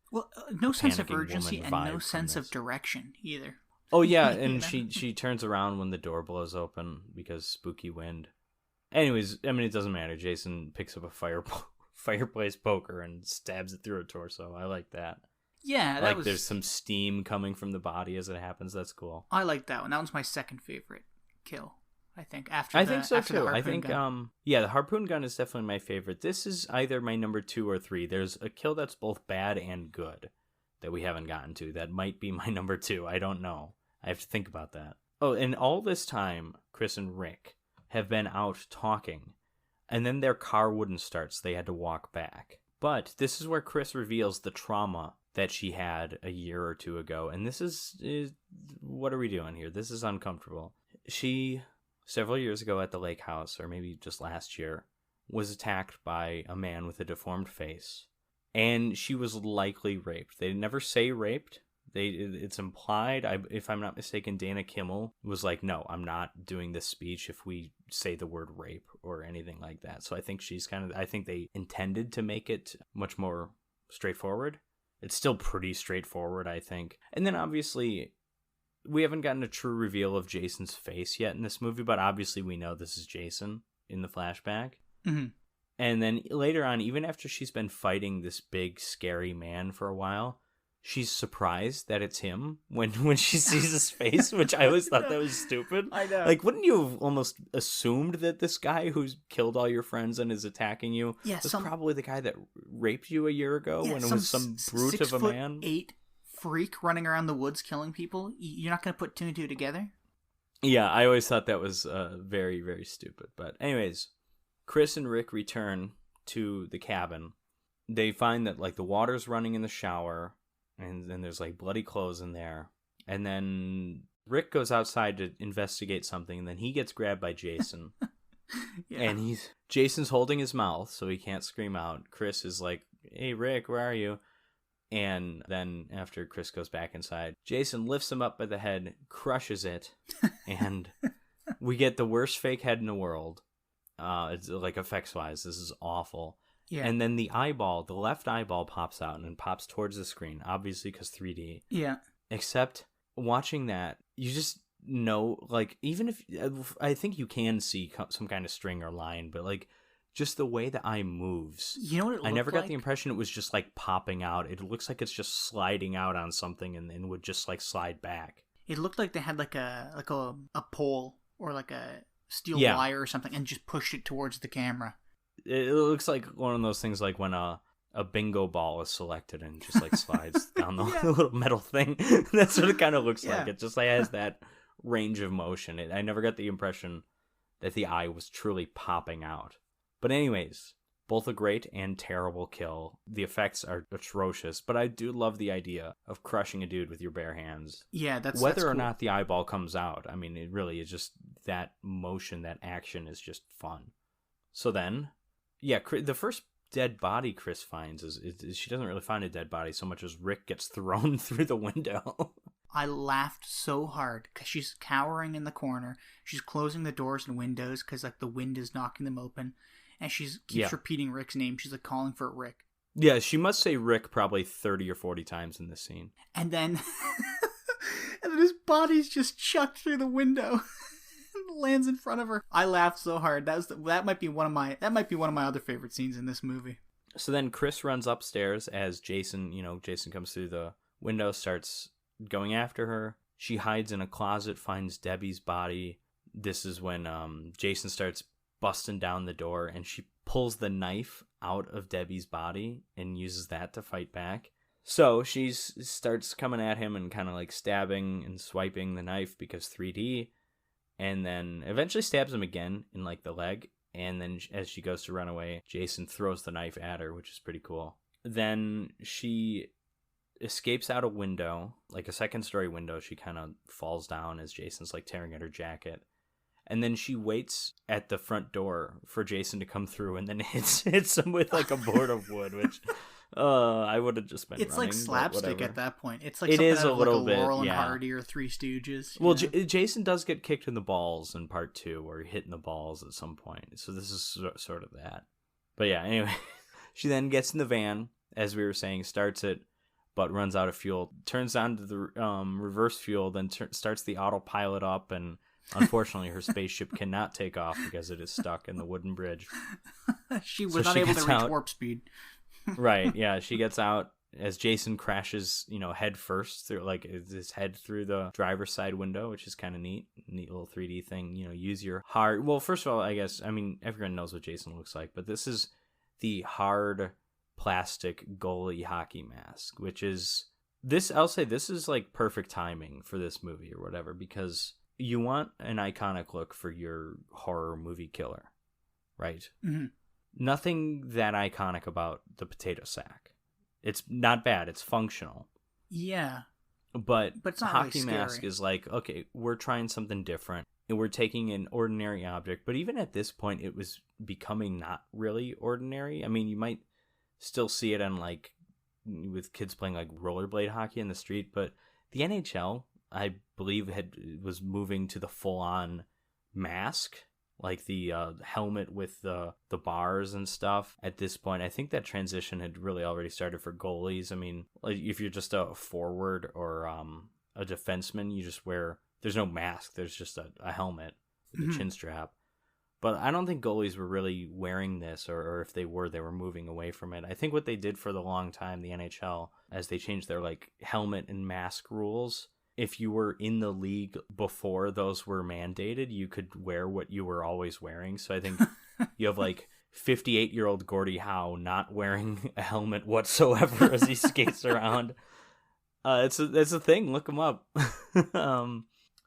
no sense of panicking urgency woman and vibe no from sense of this. direction either. Oh, yeah, and You know? she turns around when the door blows open because spooky wind. Anyways, I mean, it doesn't matter. Jason picks up a fireplace poker and stabs it through her torso. I like that. Yeah, Like, there's some steam coming from the body as it happens. That's cool. I like that one. That one's my second favorite kill, I think. I think so, after the too. I harpoon think, gun. the harpoon gun is definitely my favorite. This is either my number 2 or 3. There's a kill that's both bad and good that we haven't gotten to. That might be my number 2. I don't know. I have to think about that. Oh, and all this time, Chris and Rick have been out talking, and then their car wouldn't start, so they had to walk back. But this is where Chris reveals the trauma that she had a year or 2 ago, and this is what are we doing here? This is uncomfortable. She, several years ago at the lake house, or maybe just last year, was attacked by a man with a deformed face, and she was likely raped. They never say raped. It's implied. If I'm not mistaken, Dana Kimmel was like, no, I'm not doing this speech if we say the word rape or anything like that. So I think I think they intended to make it much more straightforward. It's still pretty straightforward, I think. And then obviously, we haven't gotten a true reveal of Jason's face yet in this movie, but obviously we know this is Jason in the flashback. Mm-hmm. And then later on, even after she's been fighting this big, scary man for a while, she's surprised that it's him when she sees his face, which I always thought that was stupid. I know. Like, wouldn't you have almost assumed that this guy who's killed all your friends and is attacking you was probably the guy that raped you a year ago when it was some brute of a man? 6'8" freak running around the woods killing people? You're not going to put 2 and 2 together? Yeah, I always thought that was very, very stupid. But anyways, Chris and Rick return to the cabin, they find that like the water's running in the shower, and then there's like bloody clothes in there. And then Rick goes outside to investigate something, and then he gets grabbed by Jason. Yeah. And Jason's holding his mouth so he can't scream out. Chris is like, "Hey Rick, where are you?" And then after Chris goes back inside, Jason lifts him up by the head, crushes it, and we get the worst fake head in the world. It's like effects wise, this is awful. Yeah. And then the left eyeball pops out and pops towards the screen, obviously because 3D. Yeah. Except watching that, you just know, like, even if I think you can see some kind of string or line, but like just the way the eye moves, You know what it looked I never got like? the impression it was just like popping out. It looks like it's just sliding out on something and then would just like slide back. It looked like they had like a pole or like a steel wire or something and just pushed it towards the camera. It looks like one of those things like when a bingo ball is selected and just like slides down the little metal thing. That's what it kind of looks like. It just like has that range of motion. I never got the impression that the eye was truly popping out. But anyways, both a great and terrible kill. The effects are atrocious, but I do love the idea of crushing a dude with your bare hands. Yeah, that's whether or cool. not the eyeball comes out. I mean, it really is just that motion, that action is just fun. So then, yeah, the first dead body Chris finds is she doesn't really find a dead body so much as Rick gets thrown through the window. I laughed so hard because she's cowering in the corner. She's closing the doors and windows because like the wind is knocking them open, and she's keeps repeating Rick's name. She's like calling for Rick. Yeah, she must say Rick probably 30 or 40 times in this scene. And then his body's just chucked through the window. Lands in front of her. I laughed so hard. That might be one of my other favorite scenes in this movie. So then Chris runs upstairs as Jason comes through the window, starts going after her. She hides in a closet, finds Debbie's body. This is when Jason starts busting down the door, and she pulls the knife out of Debbie's body and uses that to fight back. So she starts coming at him and kind of like stabbing and swiping the knife because 3D. And then eventually stabs him again in like the leg. And then as she goes to run away, Jason throws the knife at her, which is pretty cool. Then she escapes out a window, like a second-story window. She kind of falls down as Jason's like tearing at her jacket. And then she waits at the front door for Jason to come through and then hits him with like a board of wood, which I would have just been It's running, like slapstick at that point. It's like it something is out a of little like bit, Laurel and yeah. Hardy or Three Stooges. Well, Jason does get kicked in the balls in part 2, where he hit in the balls at some point. So this is sort of that. But yeah, anyway, she then gets in the van, as we were saying, starts it, but runs out of fuel. Turns on to the reverse fuel, then starts the autopilot up, and unfortunately her spaceship cannot take off because it is stuck in the wooden bridge. She was not able to reach warp speed. Right, yeah, she gets out as Jason crashes, head first through, like, his head through the driver's side window, which is kind of neat little 3D thing. Use your hard. Well, first of all, I guess, everyone knows what Jason looks like, but this is the hard plastic goalie hockey mask, which is this. I'll say this is like perfect timing for this movie or whatever, because you want an iconic look for your horror movie killer, right? Mm-hmm. Nothing that iconic about the potato sack. It's not bad. It's functional. Yeah. But it's not hockey really mask scary. is like, okay, we're trying something different. And we're taking an ordinary object. But even at this point, it was becoming not really ordinary. You might still see it on like with kids playing like rollerblade hockey in the street. But the NHL, I believe, was moving to the full-on mask, like the helmet with the bars and stuff. At this point, I think that transition had really already started for goalies. Like if you're just a forward or a defenseman, you just wear, there's no mask, there's just a helmet with a chin strap. But I don't think goalies were really wearing this, or if they were moving away from it. I think what they did for the long time, the NHL, as they changed their like helmet and mask rules, if you were in the league before those were mandated, you could wear what you were always wearing. So I think you have like 58-year-old Gordie Howe not wearing a helmet whatsoever as he skates around. It's a thing. Look him up.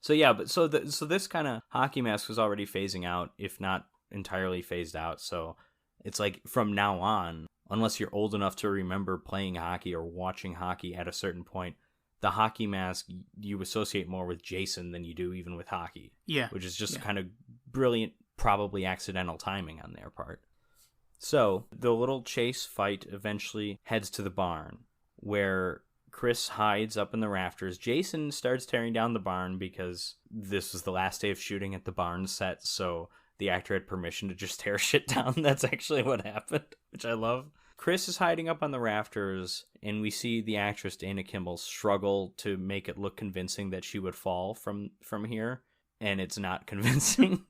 So yeah, but so this kind of hockey mask was already phasing out, if not entirely phased out. So it's like from now on, unless you're old enough to remember playing hockey or watching hockey at a certain point, the hockey mask you associate more with Jason than you do even with hockey. Yeah. Which is just kind of brilliant, probably accidental timing on their part. So the little chase fight eventually heads to the barn, where Chris hides up in the rafters. Jason starts tearing down the barn because this was the last day of shooting at the barn set, so the actor had permission to just tear shit down. That's actually what happened, which I love. Chris is hiding up on the rafters, and we see the actress Dana Kimball struggle to make it look convincing that she would fall from here, and it's not convincing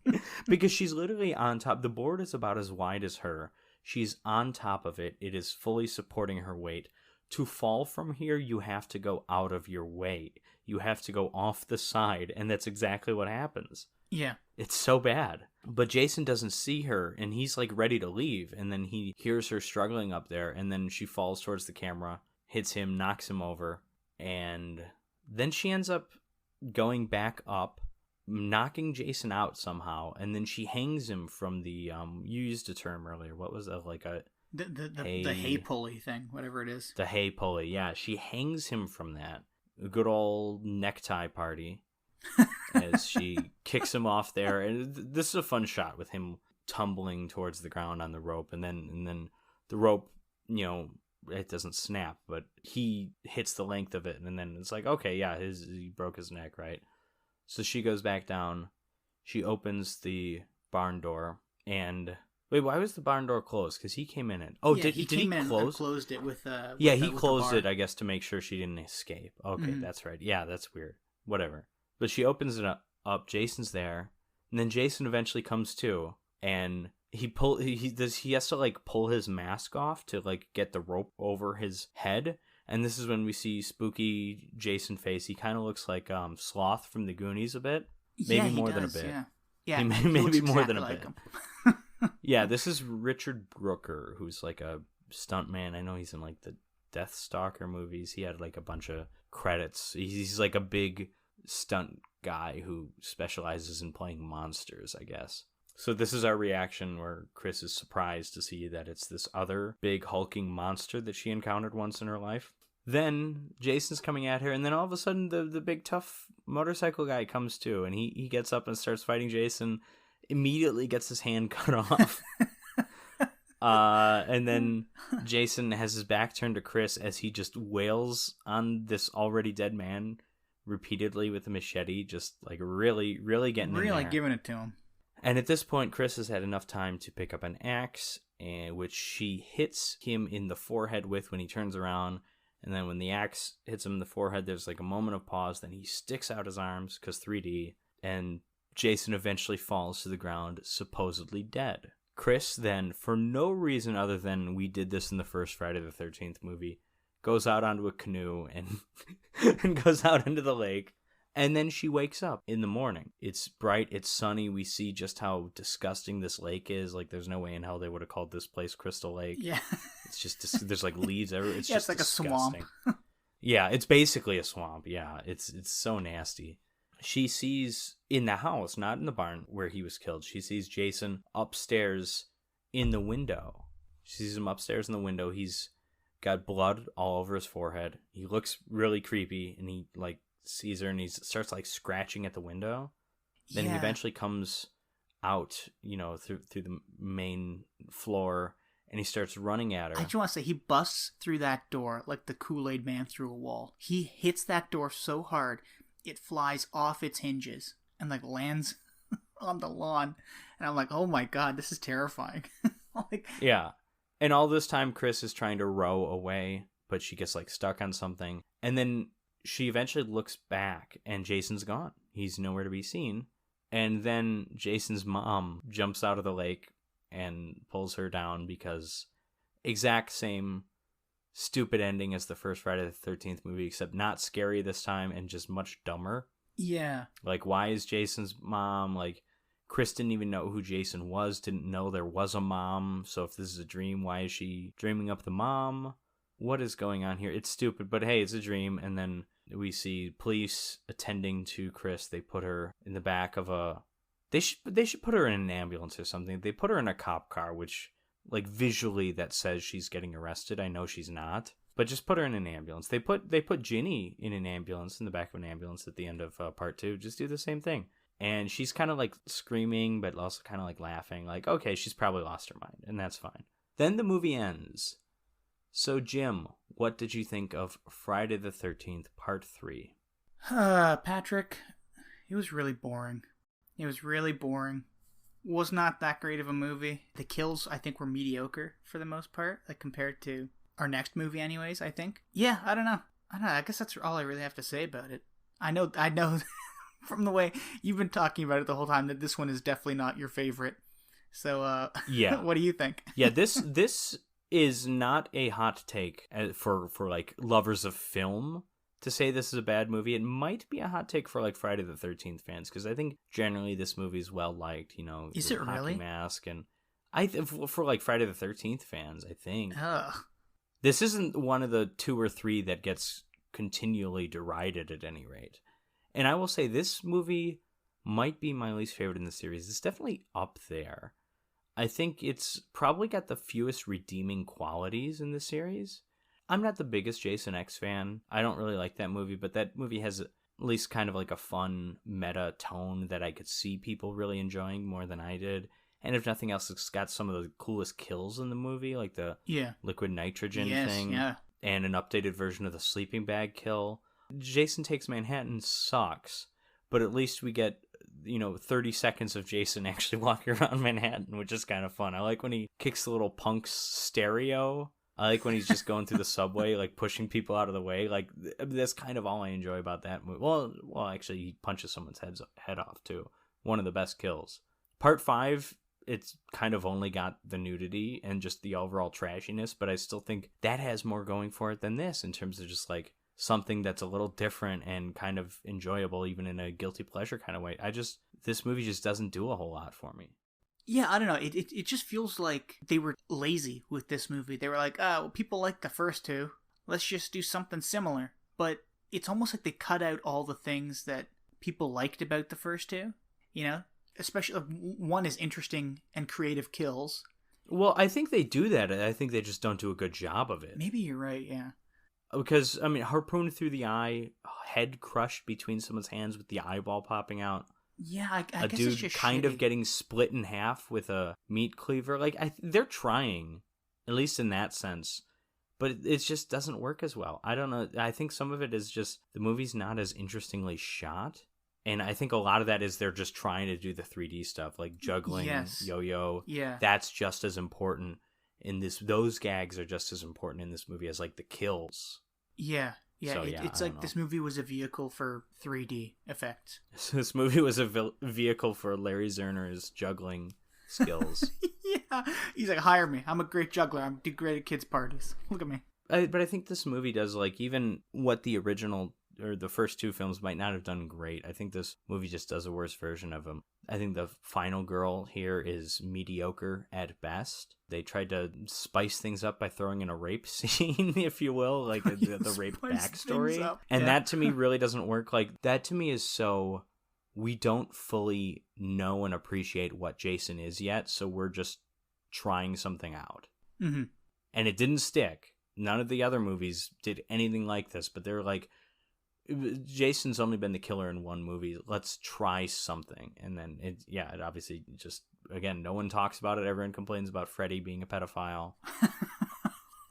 because she's literally on top. The board is about as wide as her. She's on top of it. It is fully supporting her weight. To fall from here, you have to go out of your way. You have to go off the side, and that's exactly what happens. Yeah. It's so bad. But Jason doesn't see her, and he's like ready to leave, and then he hears her struggling up there, and then she falls towards the camera, hits him, knocks him over, and then she ends up going back up, knocking Jason out somehow, and then she hangs him from the you used a term earlier. What was that? Like a the hay pulley thing, whatever it is. The hay pulley, yeah. She hangs him from that. A good old necktie party. As she kicks him off there, and this is a fun shot with him tumbling towards the ground on the rope, and then the rope, it doesn't snap, but he hits the length of it, and then it's like, okay, yeah, he broke his neck, right? So she goes back down, she opens the barn door, and wait, why was the barn door closed? Because he came in it. Oh, yeah, did he close? Closed it with yeah, he closed it, I guess, to make sure she didn't escape. Okay, Mhm. That's right. Yeah, that's weird. Whatever. But she opens it up. Jason's there, and then Jason eventually comes to, and he has to like pull his mask off to like get the rope over his head. And this is when we see spooky Jason face. He kind of looks like Sloth from the Goonies a bit, maybe more than a bit. Yeah, maybe more than a like bit. him. Yeah, this is Richard Brooker, who's like a stuntman. I know he's in like the Death Stalker movies. He had like a bunch of credits. He's like a big stunt guy who specializes in playing monsters, I guess. So this is our reaction where Chris is surprised to see that it's this other big hulking monster that she encountered once in her life. Then Jason's coming at her, and then all of a sudden the big tough motorcycle guy comes too, and he gets up and starts fighting Jason, immediately gets his hand cut off. And then Jason has his back turned to Chris as he just wails on this already dead man repeatedly with a machete, just like really getting in there. Giving it to him. And at this point, Chris has had enough time to pick up an axe, which she hits him in the forehead with when he turns around. And then when the axe hits him in the forehead, there's like a moment of pause. Then he sticks out his arms, because 3D, and Jason eventually falls to the ground, supposedly dead. Chris then, for no reason other than we did this in the first Friday the 13th movie, goes out onto a canoe and and goes out into the lake. And then she wakes up in the morning. It's bright, it's sunny. We see just how disgusting this lake is. Like, there's no way in hell they would have called this place Crystal Lake. Yeah. It's just, there's like leaves everywhere. It's just like disgusting. a swamp. Yeah, it's basically a swamp. Yeah, it's so nasty. She sees in the house, not in the barn where he was killed, she sees Jason upstairs in the window. She sees him upstairs in the window. He's got blood all over his forehead. He looks really creepy, and he like sees her, and he starts like scratching at the window. Then he eventually comes out, through the main floor, and he starts running at her. I just want to say, he busts through that door like the Kool-Aid man through a wall. He hits that door so hard, it flies off its hinges and like lands on the lawn. And I'm like, oh my god, this is terrifying. Yeah. And all this time, Chris is trying to row away, but she gets like stuck on something. And then she eventually looks back, and Jason's gone. He's nowhere to be seen. And then Jason's mom jumps out of the lake and pulls her down, because exact same stupid ending as the first Friday the 13th movie, except not scary this time and just much dumber. Yeah. Like, why is Jason's mom, like, Chris didn't even know who Jason was, didn't know there was a mom, so if this is a dream, why is she dreaming up the mom? What is going on here? It's stupid, but hey, it's a dream. And then we see police attending to Chris. They put her in the back of a... They should put her in an ambulance or something. They put her in a cop car, which like visually that says she's getting arrested. I know she's not, but just put her in an ambulance. They put Ginny in an ambulance, in the back of an ambulance at the end of part 2. Just do the same thing. And she's kind of like screaming, but also kind of like laughing. Like, okay, she's probably lost her mind, and that's fine. Then the movie ends. So, Jim, what did you think of Friday the 13th, Part 3? Patrick, it was really boring. It was really boring. Was not that great of a movie. The kills, I think, were mediocre for the most part, like compared to our next movie anyways, I think. Yeah, I don't know. I guess that's all I really have to say about it. I know from the way you've been talking about it the whole time that this one is definitely not your favorite. So, yeah. What do you think? Yeah, this is not a hot take for like lovers of film to say this is a bad movie. It might be a hot take for like Friday the 13th fans, because I think generally this movie is well liked. You know, is it really? Mask, and for like Friday the 13th fans, I think. Ugh. This isn't one of the 2 or 3 that gets continually derided at any rate. And I will say this movie might be my least favorite in the series. It's definitely up there. I think it's probably got the fewest redeeming qualities in the series. I'm not the biggest Jason X fan. I don't really like that movie, but that movie has at least kind of like a fun meta tone that I could see people really enjoying more than I did. And if nothing else, it's got some of the coolest kills in the movie, like the liquid nitrogen thing, and an updated version of the sleeping bag kill. Jason Takes Manhattan sucks, but at least we get 30 seconds of Jason actually walking around Manhattan, which is kind of fun. I like when he kicks the little punk's stereo. I like when he's just going through the subway, like pushing people out of the way. Like, that's kind of all I enjoy about that movie. Well, actually, he punches someone's head off too. One of the best kills. Part 5, it's kind of only got the nudity and just the overall trashiness, but I still think that has more going for it than this in terms of just like something that's a little different and kind of enjoyable, even in a guilty pleasure kind of way. This movie just doesn't do a whole lot for me. Yeah, I don't know. It just feels like they were lazy with this movie. They were like, well, people like the first 2. Let's just do something similar. But it's almost like they cut out all the things that people liked about the first 2. You know? Especially, one is interesting and creative kills. Well, I think they do that. I think they just don't do a good job of it. Maybe you're right, yeah. Because, I mean, harpoon through the eye, head crushed between someone's hands with the eyeball popping out. Yeah, I guess dude it's just kind shitty. of getting split in half with a meat cleaver. Like, they're trying, at least in that sense, but it just doesn't work as well. I don't know. I think some of it is just the movie's not as interestingly shot, and I think a lot of that is they're just trying to do the 3D stuff, like juggling, yo-yo. Yeah, that's just as important in this. Those gags are just as important in this movie as like the kills. Yeah. Yeah, so, it's like this movie was a vehicle for 3D effects. So this movie was a vehicle for Larry Zerner's juggling skills. Yeah, he's like, hire me. I'm a great juggler. I'm great at kids' parties. Look at me. But I think this movie does, like, even what the original or the first 2 films might not have done great. I think this movie just does a worse version of them. I think the final girl here is mediocre at best. They tried to spice things up by throwing in a rape scene, if you will, like the rape backstory. And that to me really doesn't work. Like, that to me is so we don't fully know and appreciate what Jason is yet, so we're just trying something out. Mm-hmm. And it didn't stick. None of the other movies did anything like this, but they're like, Jason's only been the killer in 1 movie. Let's try something. And then it obviously just, again, no one talks about it. Everyone complains about Freddy being a pedophile.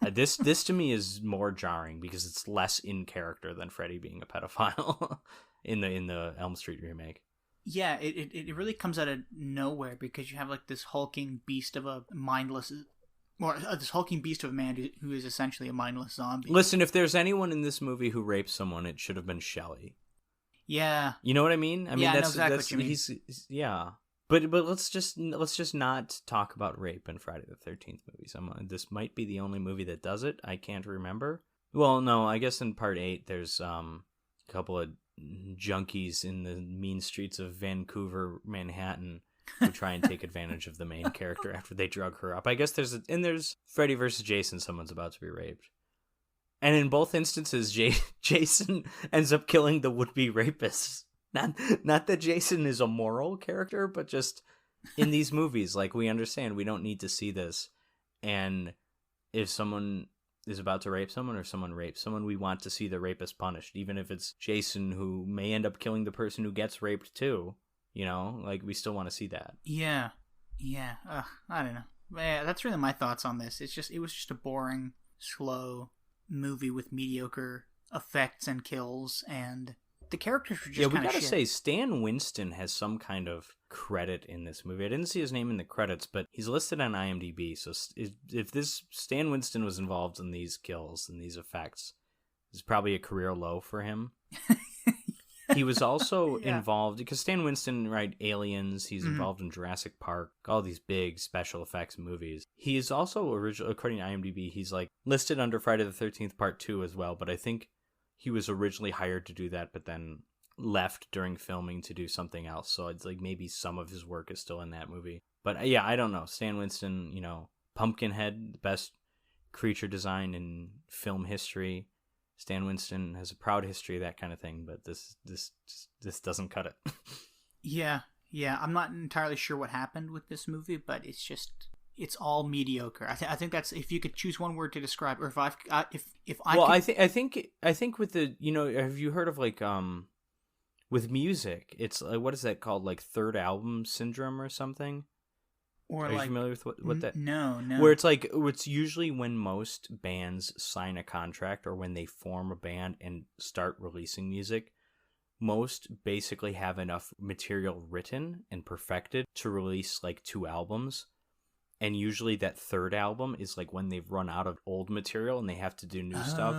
This to me is more jarring because it's less in character than Freddy being a pedophile in the Elm Street remake. Yeah, it really comes out of nowhere because you have like this hulking beast of a mindless, or this hulking beast of a man who is essentially a mindless zombie. Listen, if there's anyone in this movie who raped someone, it should have been Shelley. Yeah. You know what I mean? I mean, I know that's exactly what you mean. He's yeah. But let's just not talk about rape in Friday the 13th movies. This might be the only movie that does it. I can't remember. Well, no, I guess in part 8 there's a couple of junkies in the mean streets of Vancouver, Manhattan, who try and take advantage of the main character after they drug her up. I guess there's Freddy versus Jason. Someone's about to be raped, and in both instances, Jason ends up killing the would-be rapists. Not that Jason is a moral character, but just in these movies, like, we understand we don't need to see this, And if someone is about to rape someone or someone rapes someone, we want to see the rapist punished, even if it's Jason who may end up killing the person who gets raped too. You know, like, we still want to see that. Yeah. I don't know. Yeah, that's really my thoughts on this. It was just a boring, slow movie with mediocre effects and kills, and the characters were just we kind of gotta shit. say, Stan Winston has some kind of credit in this movie. I didn't see his name in the credits, but he's listed on IMDb. So if this Stan Winston was involved in these kills and these effects, it's probably a career low for him. He was also involved, because Stan Winston, right, Aliens, he's involved in Jurassic Park, all these big special effects movies. He is also, according to IMDb, he's like listed under Friday the 13th Part 2 as well, but I think he was originally hired to do that, but then left during filming to do something else. So it's like maybe some of his work is still in that movie. But yeah, I don't know. Stan Winston, you know, Pumpkinhead, the best creature design in film history. Stan Winston has a proud history of that kind of thing, but this doesn't cut it. Yeah. I'm not entirely sure what happened with this movie, but it's all mediocre. I think that's, if you could choose one word to describe, or I think with the, you know, have you heard of like with music, it's like, what is that called, like third album syndrome or something? Or Are you familiar with what that? No. Where it's like, it's usually when most bands sign a contract or when they form a band and start releasing music, most basically have enough material written and perfected to release like 2 albums. And usually that third album is like when they've run out of old material and they have to do new stuff.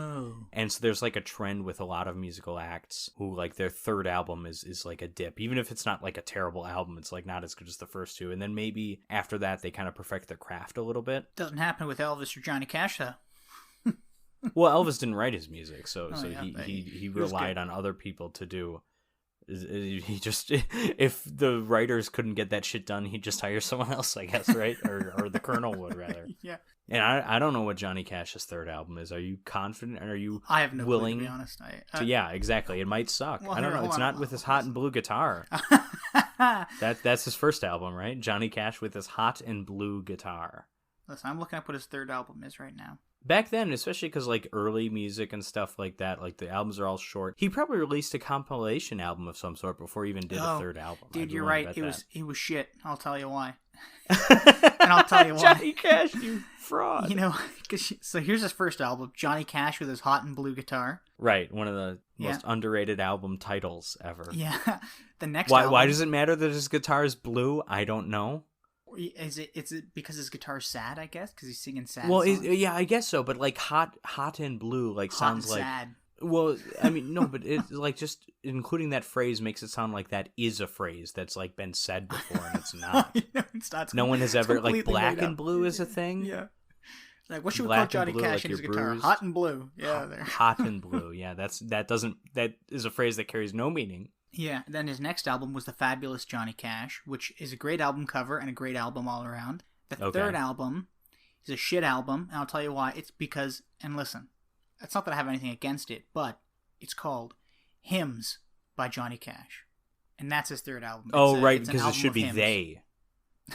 And so there's like a trend with a lot of musical acts who like their third album is like a dip. Even if it's not like a terrible album, it's like not as good as the first 2. And then maybe after that, they kind of perfect their craft a little bit. Doesn't happen with Elvis or Johnny Cash, though. Well, Elvis didn't write his music, so yeah, he relied on other people to do. He just, if the writers couldn't get that shit done, he'd just hire someone else, I guess, right? or the Colonel would, rather. Yeah. And I don't know what Johnny Cash's third album is. Are you confident? Are you I have no willing clue, to be honest. yeah, exactly. It might suck. Well, I don't know. It's not with his hot and blue guitar. That's his first album, right? Johnny Cash with his hot and blue guitar. Listen, I'm looking up what his third album is right now. Back then, especially because like early music and stuff like that, like the albums are all short. He probably released a compilation album of some sort before he even did a third album. Dude, you're right. It was shit. I'll tell you why. And I'll tell you why. Johnny Cash, you fraud. You know, so here's his first album, Johnny Cash with his hot and blue guitar. Right, one of the most underrated album titles ever. Yeah. The next why album, why does it matter that his guitar is blue? I don't know. Is it because his guitar's sad, I guess? Because he's singing sad songs? songs? Yeah, I guess so. But like hot and blue, like hot sounds and like sad. Well, I mean, no, but it's like just including that phrase makes it sound like that is a phrase that's like been said before, and it's not. No, it's not. No one has ever, like, black and up. blue is a thing. Yeah. Like, what should we call Black Johnny and blue, Cash like and his you're guitar? bruised. Hot and blue. Yeah, there. Hot and blue. Yeah, that is a phrase that carries no meaning. Yeah. Then his next album was The Fabulous Johnny Cash, which is a great album cover and a great album all around. The third album is a shit album, and I'll tell you why. It's because, and listen, it's not that I have anything against it, but it's called Hymns by Johnny Cash. And that's his third album. Right, because it should be hymns. They.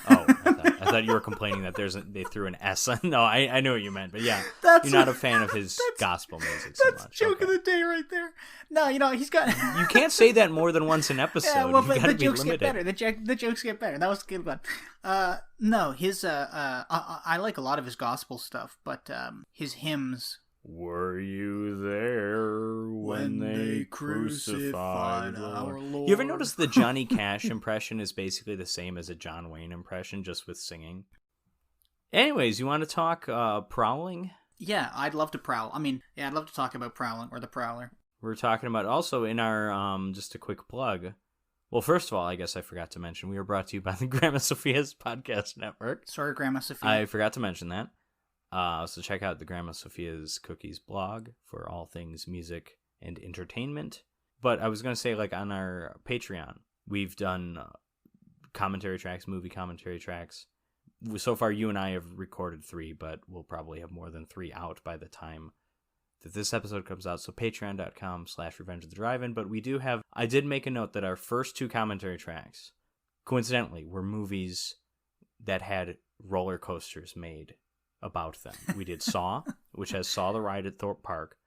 Oh, I thought you were complaining that they threw an S on. No, I know what you meant, but yeah, you're not a fan of his gospel music so much. That's joke of the day right there. No, you know, he's got... You can't say that more than once an episode. Yeah, well, but the jokes get better. The jokes get better. That was a good one. No, his... I like a lot of his gospel stuff, but his hymns... Were you there when they crucified our Lord? You ever notice the Johnny Cash impression is basically the same as a John Wayne impression, just with singing? Anyways, you want to talk prowling? Yeah, I'd love to prowl. I mean, yeah, I'd love to talk about prowling, or the Prowler. We're talking about also in our, just a quick plug. Well, first of all, I guess I forgot to mention, we are brought to you by the Grandma Sophia's Podcast Network. Sorry, Grandma Sophia. I forgot to mention that. So check out the Grandma Sophia's Cookies blog for all things music and entertainment. But I was going to say, like, on our Patreon, we've done commentary tracks, movie commentary tracks. So far, you and I have recorded 3, but we'll probably have more than 3 out by the time that this episode comes out. So patreon.com/Revenge of the Drive-In. But I did make a note that our first 2 commentary tracks, coincidentally, were movies that had roller coasters made about them. We did Saw, which has Saw the Ride at Thorpe Park.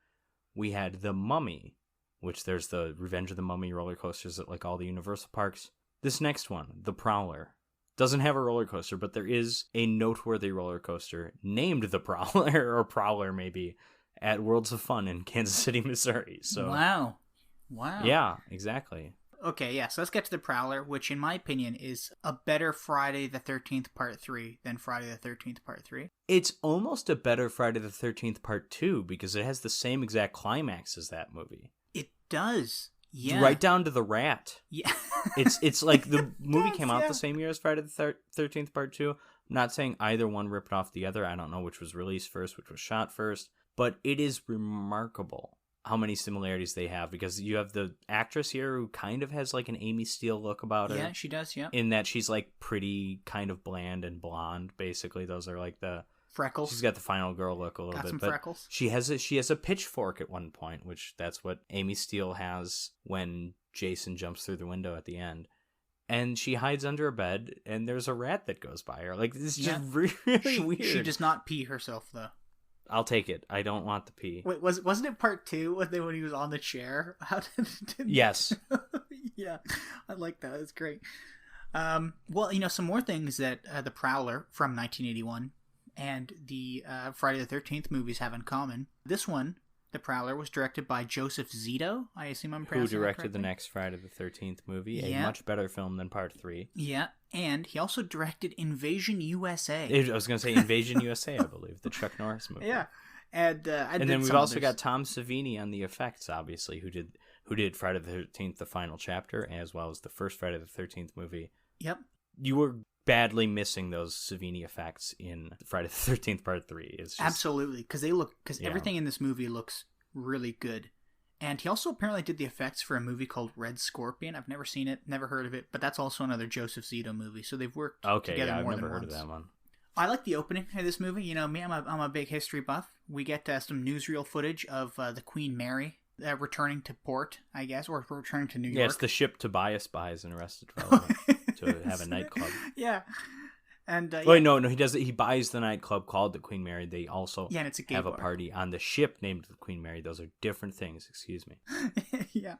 We had The Mummy, which there's the Revenge of the Mummy roller coasters at like all the Universal parks. This next one, The Prowler, doesn't have a roller coaster, but there is a noteworthy roller coaster named The Prowler, or Prowler maybe, at Worlds of Fun in Kansas City, Missouri. So Wow. yeah, exactly. Okay, yeah, so let's get to The Prowler, which in my opinion is a better Friday the 13th Part 3 than Friday the 13th Part 3. It's almost a better Friday the 13th Part 2 because it has the same exact climax as that movie. It does. Yeah. Right down to the rat. Yeah. It's like the movie does, came out yeah. the same year as Friday the 13th Part 2. I'm not saying either one ripped off the other. I don't know which was released first, which was shot first. But it is remarkable how many similarities they have, because you have the actress here who kind of has like an Amy Steele look about her. Yeah, she does, yeah. In that she's like pretty, kind of bland and blonde, basically. Those are like the... Freckles. She's got the final girl look a little Got bit. some But freckles. she has a pitchfork at one point, which that's what Amy Steele has when Jason jumps through the window at the end. And she hides under a bed, and there's a rat that goes by her. Like, this is just really weird. She does not pee herself, though. I'll take it. I don't want the pee. Wait, wasn't it Part 2 when he was on the chair? How did Yes. Yeah, I like that. It's great. Well, some more things that The Prowler from 1981 and the Friday the 13th movies have in common. This one, The Prowler, was directed by Joseph Zito. I assume I'm pronouncing Who directed that the correctly. next Friday the 13th movie. Yeah. A much better film than Part 3. Yeah, and he also directed Invasion USA. I was going to say Invasion USA, I believe, the Chuck Norris movie. Yeah, and then we've also got Tom Savini on the effects, obviously, who did Friday the 13th, the final chapter, as well as the first Friday the 13th movie. Yep. You were badly missing those Savini effects in Friday the 13th Part 3. It's just, absolutely, because everything in this movie looks really good. And he also apparently did the effects for a movie called Red Scorpion. I've never seen it, never heard of it, but that's also another Joseph Zito movie. So they've worked together I've more never than heard once. of that one. I like the opening of this movie. Me, I'm a big history buff. We get some newsreel footage of the Queen Mary returning to port, I guess, or returning to New York. Yeah, it's the ship Tobias buys in Arrested Development to have a nightclub. Yeah. And Wait, no, he does it. He buys the nightclub called the Queen Mary. They also and it's a gay have a bar. party on the ship named the Queen Mary. Those are different things. Excuse me. Yeah.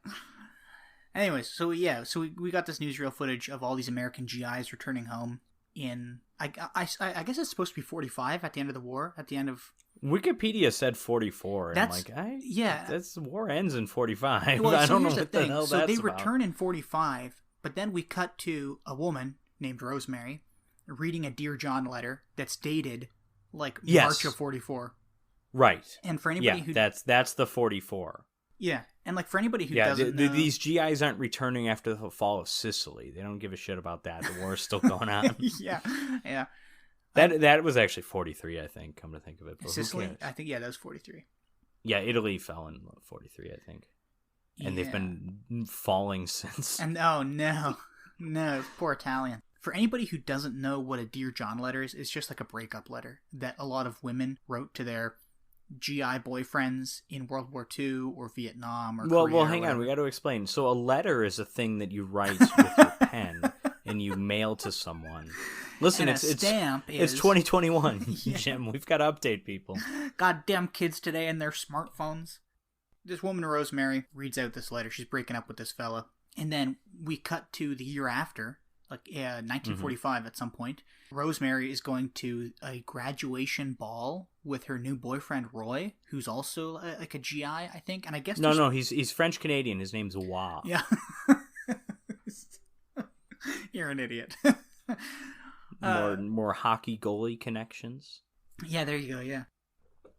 Anyways, so we got this newsreel footage of all these American GIs returning home in I guess it's supposed to be 45 at the end of the war, at the end of Wikipedia said 44. And That's- I'm like, yeah. that's war ends in 45. Well, I so don't know here's what the the thing. hell So that's they about. return in 45, but then we cut to a woman named Rosemary reading a Dear John letter that's dated like Yes. March of 44. Right. And for anybody Yeah, who that's the 44. yeah, and like for anybody who Yeah, doesn't know, these GIs aren't returning after the fall of Sicily. They don't give a shit about that. The war's still going on. yeah. That was actually 43, I think, come to think of it. But who Sicily, cares? I think that was 43. Yeah, Italy fell in 43, I think. And they've Yeah. been falling since. And oh no, poor Italian. For anybody who doesn't know what a Dear John letter is, it's just like a breakup letter that a lot of women wrote to their GI boyfriends in World War II or Vietnam or Korea. Well, or hang on. whatever. We got to explain. So a letter is a thing that you write with your pen and you mail to someone. Listen, And a stamp it's is 2021, Yeah. Jim. We've got to update people. goddamn kids today and their smartphones. This woman, Rosemary, reads out this letter. She's breaking up with this fella. And then we cut to the year after, like 1945 at some point. Rosemary is going to a graduation ball with her new boyfriend, Roy, who's also like a GI, I think. And I guess No, he's French-Canadian. His name's Wah. Yeah. You're an idiot. More hockey goalie connections. Yeah, there you go, yeah.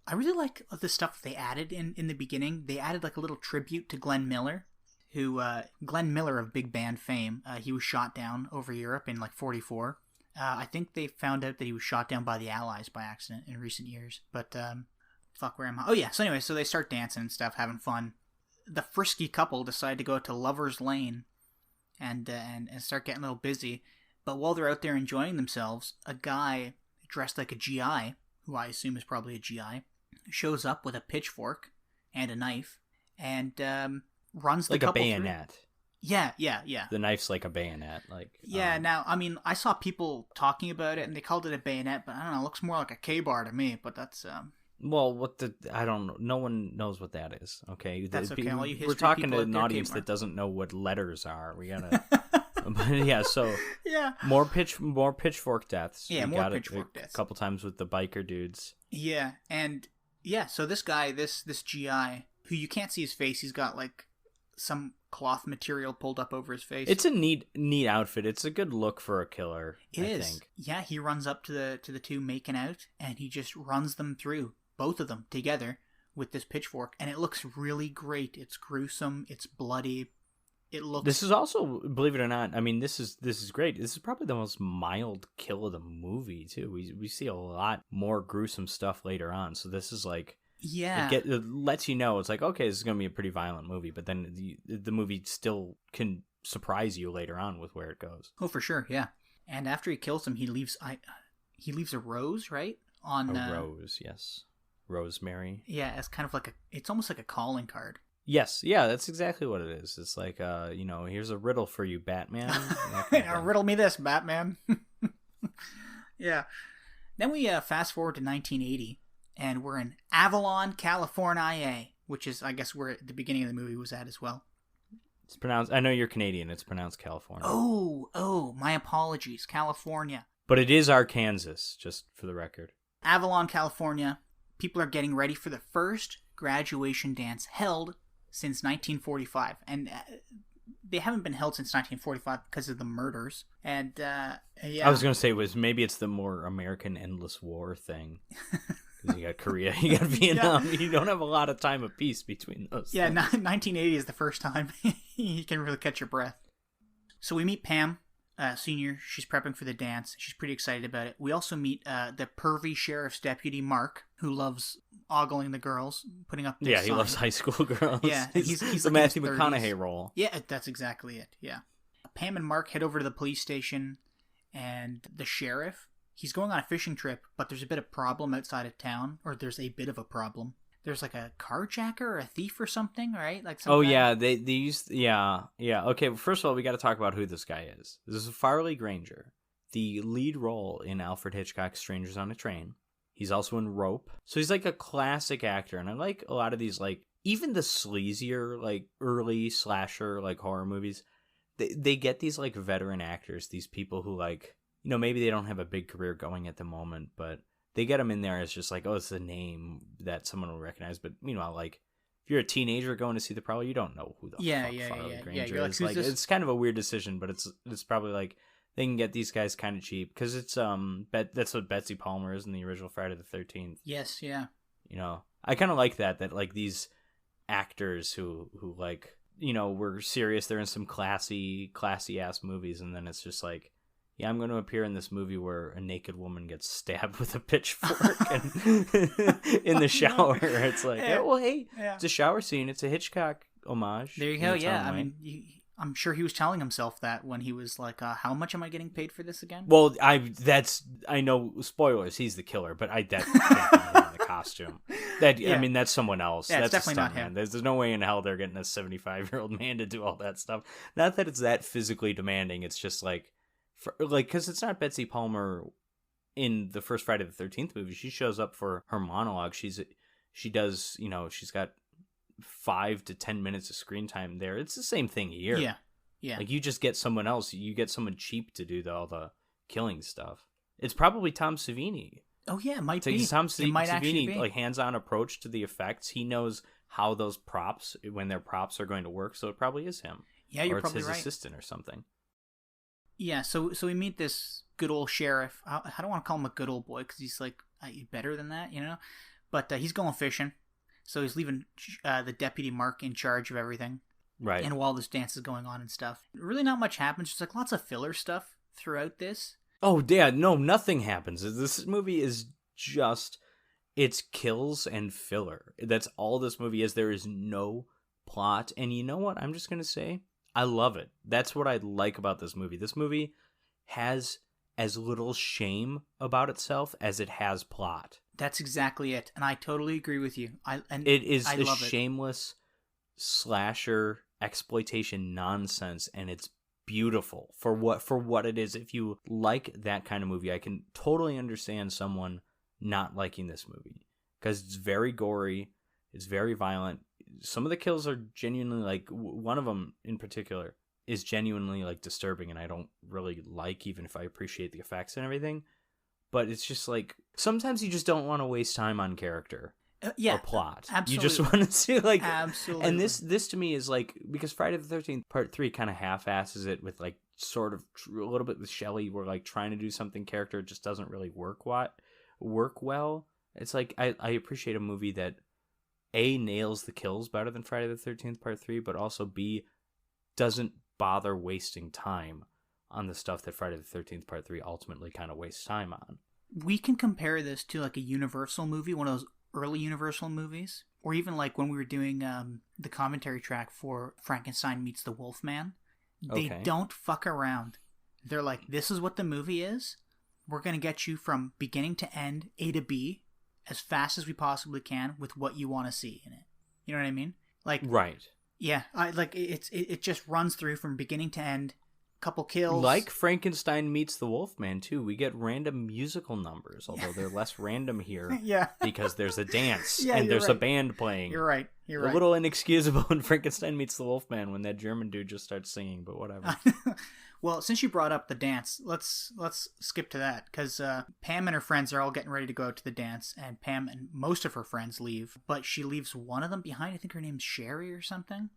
I really like the stuff they added in the beginning. They added like a little tribute to Glenn Miller, who, Glenn Miller of big band fame, he was shot down over Europe in like 44. I think they found out that he was shot down by the Allies by accident in recent years. But, fuck, where am I? Oh yeah, so anyway, so they start dancing and stuff, having fun. The frisky couple decide to go to Lover's Lane and start getting a little busy. But while they're out there enjoying themselves, a guy dressed like a GI, who I assume is probably a GI, shows up with a pitchfork and a knife and runs the Like a couple bayonet. Yeah, yeah, yeah. The knife's like a bayonet. Like Yeah, now, I mean, I saw people talking about it, and they called it a bayonet, but I don't know, it looks more like a K-bar to me, but that's, Well, I don't know. No one knows what that is. Okay, That's okay. All you we're history talking people to out an there, audience Kmart. that doesn't know what letters are. We gotta, but yeah. So Yeah. more pitchfork deaths. Yeah, We more got it pitchfork deaths. A couple times with the biker dudes. Yeah, and yeah, so this guy, this GI, who you can't see his face, he's got like some cloth material pulled up over his face. It's a neat outfit. It's a good look for a killer. It I is. think. Yeah, he runs up to the two making out, and he just runs them through, both of them together, with this pitchfork, and it looks really great. It's gruesome. It's bloody. It looks. This is also, believe it or not, I mean, this is great. This is probably the most mild kill of the movie too. We see a lot more gruesome stuff later on. So this is like, yeah, it lets you know it's like, okay, this is gonna be a pretty violent movie, but then the movie still can surprise you later on with where it goes. Oh, for sure, yeah. And after he kills him, he leaves a rose, right? On a rose, yes, rosemary. Yeah, as kind of like it's almost like a calling card. Yes, yeah, that's exactly what it is. It's like, here's a riddle for you, Batman. Riddle me this, Batman. Yeah. Then we fast forward to 1980, and we're in Avalon, California, which is, I guess, where the beginning of the movie was at as well. It's pronounced. I know you're Canadian. It's pronounced California. Oh, my apologies, California. But it is Arkansas, just for the record. Avalon, California. People are getting ready for the first graduation dance held since 1945, and they haven't been held since 1945 because of the murders. And yeah, I was gonna say maybe it's the more American endless war thing. Because you got Korea, you got Vietnam. Yeah. You don't have a lot of time of peace between those. Yeah, 1980 is the first time you can really catch your breath. So we meet Pam, senior. She's prepping for the dance. She's pretty excited about it. We also meet the pervy sheriff's deputy, Mark, who loves ogling the girls, putting up this he sign. loves high school girls. Yeah, he's the Matthew McConaughey role. Yeah, that's exactly it, yeah. Pam and Mark head over to the police station, and the sheriff, he's going on a fishing trip, but there's a bit of problem outside of town, or there's a bit of a problem. There's like a carjacker or a thief or something, right? Like some guy. Yeah, they used yeah. Okay, well, first of all, we got to talk about who this guy is. This is Farley Granger, the lead role in Alfred Hitchcock's Strangers on a Train. He's also in Rope, so he's like a classic actor, and I like a lot of these, like even the sleazier, like early slasher, like horror movies. They get these like veteran actors, these people who like, maybe they don't have a big career going at the moment, but they get them in there as just like, oh, it's a name that someone will recognize. But meanwhile, like if you're a teenager going to see the Prowler, you don't know who the fuck Farley Granger is. Like it's kind of a weird decision, but it's probably like they can get these guys kind of cheap because it's that's what Betsy Palmer is in the original Friday the 13th. Yes, yeah. I kind of like that like these actors who like were serious. They're in some classy ass movies, and then it's just like, yeah, I'm going to appear in this movie where a naked woman gets stabbed with a pitchfork in the shower. It's like, it's a shower scene. It's a Hitchcock homage. There you go. Yeah, I mean, I'm sure he was telling himself that when he was like, how much am I getting paid for this again? Well, I know, spoilers, he's the killer, but that can't be him in the costume. I mean, that's someone else. Yeah, that's it's definitely not him. There's no way in hell they're getting a 75-year-old man to do all that stuff. Not that it's that physically demanding. It's just like, because it's not Betsy Palmer in the first Friday the 13th movie. She shows up for her monologue. She does, she's got 5 to 10 minutes of screen time there. It's the same thing here. Yeah. Like you just get someone else. You get someone cheap to do all the killing stuff. It's probably Tom Savini. Oh yeah, it might be. Tom Savini, like hands-on approach to the effects. He knows how those props, when their props are going to work. So it probably is him. Yeah, you're probably right. Or it's his right. assistant or something. Yeah, so we meet this good old sheriff. I don't want to call him a good old boy because he's like better than that, But he's going fishing, so he's leaving the deputy Mark in charge of everything. Right. And while this dance is going on and stuff, really not much happens. Just like lots of filler stuff throughout this. Oh, yeah, no, nothing happens. This movie is just, it's kills and filler. That's all this movie is. There is no plot. And you know what? I'm just going to say, I love it. That's what I like about this movie. This movie has as little shame about itself as it has plot. That's exactly it. And I totally agree with you. It is a shameless slasher exploitation nonsense, and it's beautiful for what it is. If you like that kind of movie, I can totally understand someone not liking this movie, because it's very gory, it's very violent. Some of the kills are genuinely, like, one of them in particular is genuinely, like, disturbing, and I don't really like, even if I appreciate the effects and everything. But it's just like, sometimes you just don't want to waste time on character or plot. Absolutely. You just want to see, like, absolutely. and this to me is like, because Friday the 13th Part 3 kind of half-asses it with, like, sort of a little bit with Shelley, we're like trying to do something character, it just doesn't really work well. It's like, I appreciate a movie that A, nails the kills better than Friday the 13th Part 3, but also B, doesn't bother wasting time on the stuff that Friday the 13th Part 3 ultimately kind of wastes time on. We can compare this to like a Universal movie, one of those early Universal movies, or even like when we were doing the commentary track for Frankenstein Meets the Wolfman. They don't fuck around. They're like, this is what the movie is. We're going to get you from beginning to end, A to B, as fast as we possibly can with what you want to see in it. You know what I mean? Like, right. Yeah, it just runs through from beginning to end. Couple kills. Like Frankenstein Meets the Wolfman, too. We get random musical numbers, although they're less random here. Yeah. Because there's a dance and there's a band playing. You're right. A little inexcusable in Frankenstein Meets the Wolfman when that German dude just starts singing, but whatever. Well, since you brought up the dance, let's skip to that, because Pam and her friends are all getting ready to go out to the dance, and Pam and most of her friends leave, but she leaves one of them behind. I think her name's Sherry or something.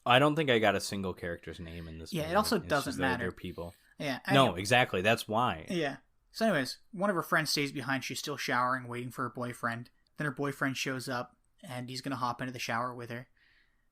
I don't think I got a single character's name in this movie. Yeah, it also doesn't matter. They're people. Yeah. No, exactly. That's why. Yeah. So anyways, one of her friends stays behind. She's still showering, waiting for her boyfriend. Then her boyfriend shows up, and he's going to hop into the shower with her.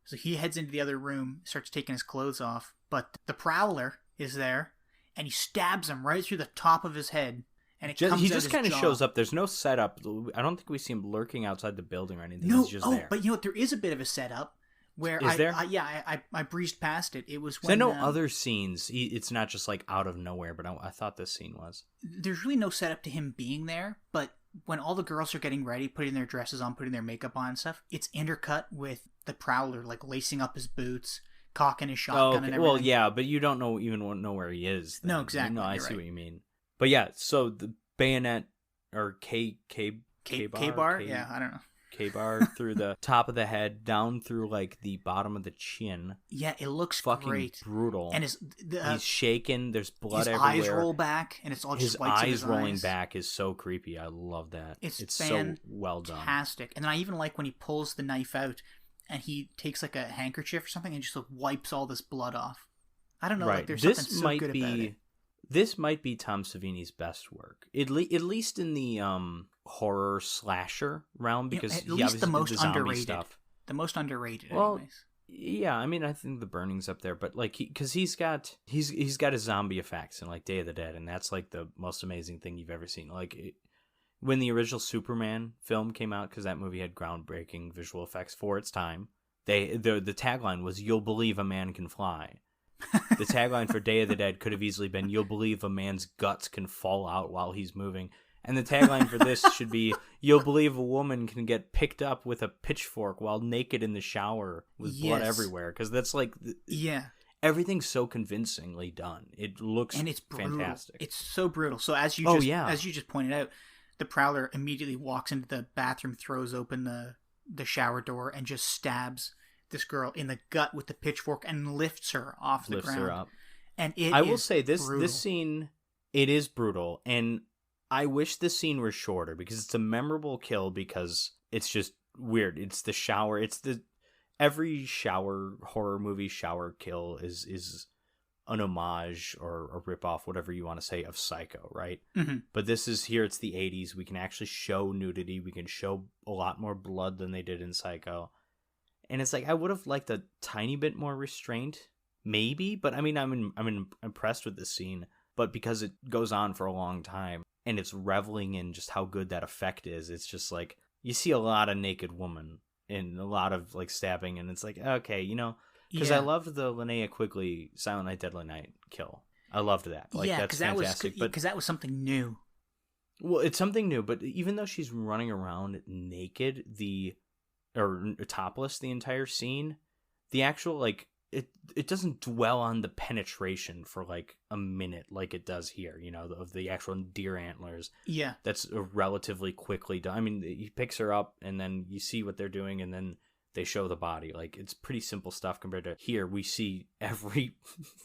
So he heads into the other room, starts taking his clothes off. But the Prowler is there, and he stabs him right through the top of his head. And he just kind of shows up. There's no setup. I don't think we see him lurking outside the building or anything. No, he's just there. But you know what? There is a bit of a setup. Where I breezed past it. It was when... I know other scenes, it's not just like out of nowhere, but I thought this scene was. There's really no setup to him being there, but when all the girls are getting ready, putting their dresses on, putting their makeup on and stuff, it's intercut with the Prowler, like lacing up his boots, cocking his shotgun and everything. Well, yeah, but you don't know where he is. Then. No, exactly. No, I see what you mean. But yeah, so the bayonet, or K-bar? Yeah, I don't know. K-bar through the top of the head, down through like the bottom of the chin. Yeah, it looks fucking great. Brutal. And he's shaking. There's blood everywhere. His eyes roll back, and it's all just whites of his eyes. His eyes rolling back is so creepy. I love that. It's so well done. Fantastic. And then I even like when he pulls the knife out, and he takes like a handkerchief or something, and just like wipes all this blood off. I don't know. Right. Like there's something so good about it. This might be Tom Savini's best work, at least in the horror slasher realm, because at least the most underrated stuff. The most underrated. Well, anyways. Yeah, I mean, I think The Burning's up there, but like, because he's got his zombie effects in like Day of the Dead, and that's like the most amazing thing you've ever seen. Like when the original Superman film came out, because that movie had groundbreaking visual effects for its time. The tagline was "You'll believe a man can fly." The tagline for Day of the Dead could have easily been "You'll believe a man's guts can fall out while he's moving." And the tagline for this should be "You'll believe a woman can get picked up with a pitchfork while naked in the shower with blood everywhere." Because that's like... Everything's so convincingly done. It looks and it's fantastic. It's so brutal. So as you just pointed out, the Prowler immediately walks into the bathroom, throws open the shower door, and just stabs this girl in the gut with the pitchfork and lifts her off the ground. Lifts her up. And I will say this scene, it is brutal, and I wish this scene were shorter, because it's a memorable kill, because it's just weird. It's the shower. Every shower horror movie shower kill is an homage or a ripoff, whatever you want to say, of Psycho, right? Mm-hmm. But this is here. It's the 80s. We can actually show nudity. We can show a lot more blood than they did in Psycho. And it's like, I would have liked a tiny bit more restraint, maybe. But I mean, I'm impressed with this scene. But because it goes on for a long time, and it's reveling in just how good that effect is, it's just like, you see a lot of naked woman and a lot of like stabbing, and it's like, okay, because I loved the Linnea Quigley Silent Night, Deadly Night kill. I loved that. Like, that's fantastic. Because that was something new. Well, it's something new, but even though she's running around naked, or topless the entire scene, the actual like it doesn't dwell on the penetration for like a minute like it does here, you know, of the actual deer antlers. Yeah. That's relatively quickly done. I mean, he picks her up and then you see what they're doing and then they show the body. Like, it's pretty simple stuff compared to here. We see every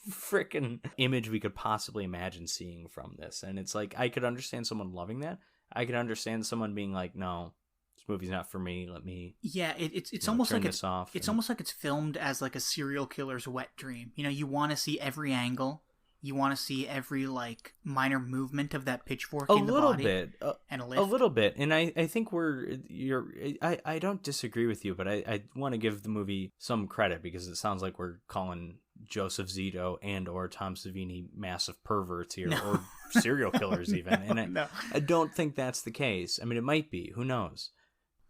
freaking image we could possibly imagine seeing from this. And it's like, I could understand someone loving that. I could understand someone being like, no, this movie's not for me. Let me it's almost turn like this off. It's almost like it's filmed as like a serial killer's wet dream. You know, you want to see every angle. You want to see every like minor movement of that pitchfork in the body. And a lift. A little bit. And I think I don't disagree with you, but I want to give the movie some credit because it sounds like we're calling Joseph Zito and or Tom Savini massive perverts here, or serial killers even. And I don't think that's the case. I mean, it might be. Who knows?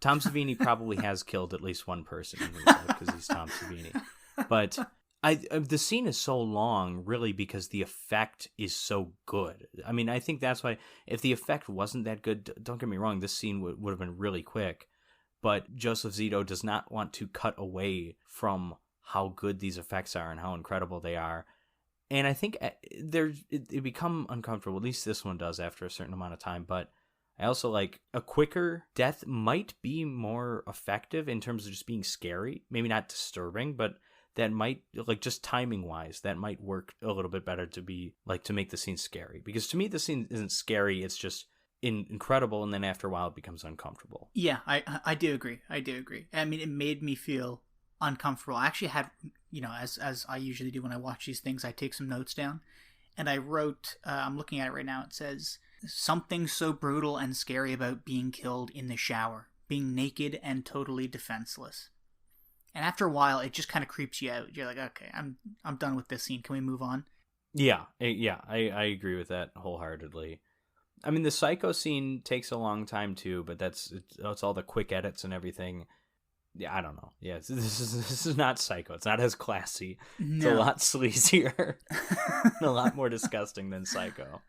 Tom Savini probably has killed at least one person in his life because he's Tom Savini. But the scene is so long, really, because the effect is so good. I mean, I think that's why, if the effect wasn't that good, don't get me wrong, this scene would have been really quick. But Joseph Zito does not want to cut away from how good these effects are and how incredible they are. And I think it become uncomfortable, at least this one does after a certain amount of time. But I also like a quicker death might be more effective in terms of just being scary. Maybe not disturbing, but that might, like, just timing wise, that might work a little bit better to be like, to make the scene scary. Because to me, the scene isn't scary. It's just incredible. And then after a while it becomes uncomfortable. Yeah, I do agree. I mean, it made me feel uncomfortable. I actually had, you know, as I usually do when I watch these things, I take some notes down. And I wrote, I'm looking at it right now. It says, something so brutal and scary about being killed in the shower, being naked and totally defenseless. And after a while, it just kind of creeps you out. You're like, okay, I'm done with this scene. Can we move on? Yeah, I agree with that wholeheartedly. I mean, the Psycho scene takes a long time too, but it's all the quick edits and everything. Yeah, I don't know. Yeah, this is not Psycho. It's not as classy. No. It's a lot sleazier, a lot more disgusting than Psycho.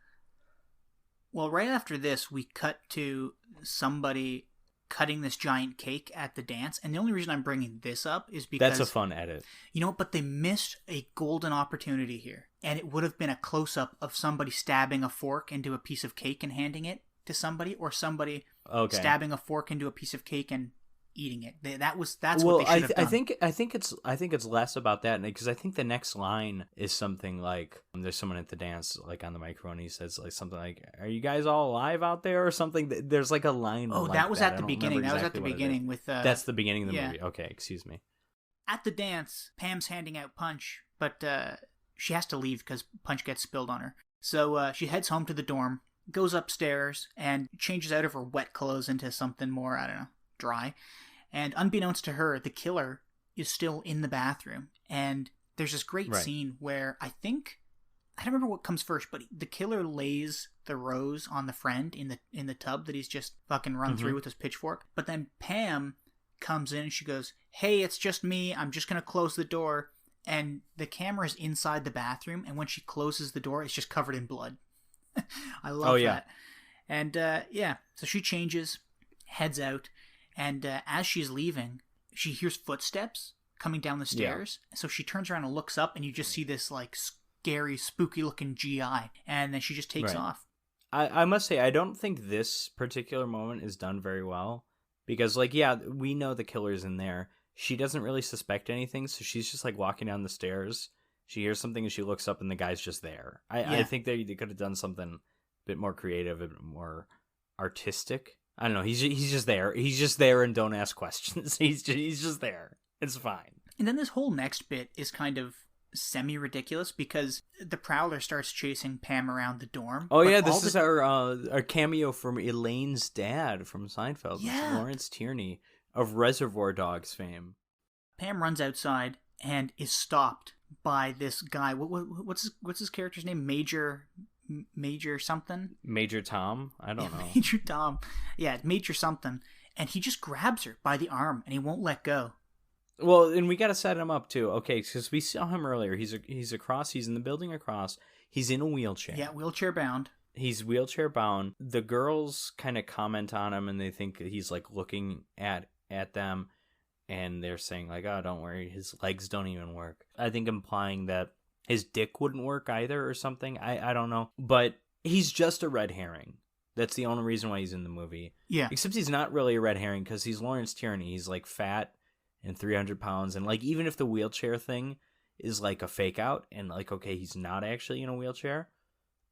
Well, right after this, we cut to somebody cutting this giant cake at the dance, and the only reason I'm bringing this up is because that's a fun edit. You know, but they missed a golden opportunity here, and it would have been a close-up of somebody stabbing a fork into a piece of cake and handing it to somebody, or somebody stabbing a fork into a piece of cake and eating it. That's what they should have done. I think it's less about that, because I think the next line is something like, there's someone at the dance, like on the microphone, he says like something like, "Are you guys all alive out there?" or something. There's like a line. Oh, like that was at the beginning. That was at the beginning with. That's the beginning of the movie. Okay, excuse me. At the dance, Pam's handing out punch, but she has to leave because punch gets spilled on her. So she heads home to the dorm, goes upstairs, and changes out of her wet clothes into something more, I don't know, dry. And unbeknownst to her, the killer is still in the bathroom. And there's this great scene where I don't remember what comes first, but the killer lays the rose on the friend in the tub that he's just fucking run through with his pitchfork. But then Pam comes in and she goes, "Hey, it's just me. I'm just going to close the door." And the camera's inside the bathroom. And when she closes the door, it's just covered in blood. I love that. And so she changes, heads out. And as she's leaving, she hears footsteps coming down the stairs. Yeah. So she turns around and looks up, and you just see this like scary, spooky-looking GI. And then she just takes off. I must say, I don't think this particular moment is done very well. Because, like, yeah, we know the killer's in there. She doesn't really suspect anything, so she's just like walking down the stairs. She hears something, and she looks up, and the guy's just there. I think they could have done something a bit more creative, a bit more artistic. I don't know. He's just there. He's just there, and don't ask questions. He's just there. It's fine. And then this whole next bit is kind of semi-ridiculous because the Prowler starts chasing Pam around the dorm. Oh yeah, this is our cameo from Elaine's dad from Seinfeld. Yeah. Lawrence Tierney of Reservoir Dogs fame. Pam runs outside and is stopped by this guy. What's his character's name? Major something? Major Tom? I don't know. Major Tom. Yeah, Major something. And he just grabs her by the arm and he won't let go. Well, and we got to set him up too. Okay, because we saw him earlier. He's across. He's in the building across. He's in a wheelchair. Yeah, wheelchair bound. He's wheelchair bound. The girls kind of comment on him and they think he's like looking at them. and they're saying like, oh, don't worry, his legs don't even work. I think implying that his dick wouldn't work either or something. I don't know. But he's just a red herring. That's the only reason why he's in the movie. Yeah. Except he's not really a red herring because he's Lawrence Tierney. He's like fat and 300 pounds. And like, even if the wheelchair thing is like a fake out and like, okay, he's not actually in a wheelchair.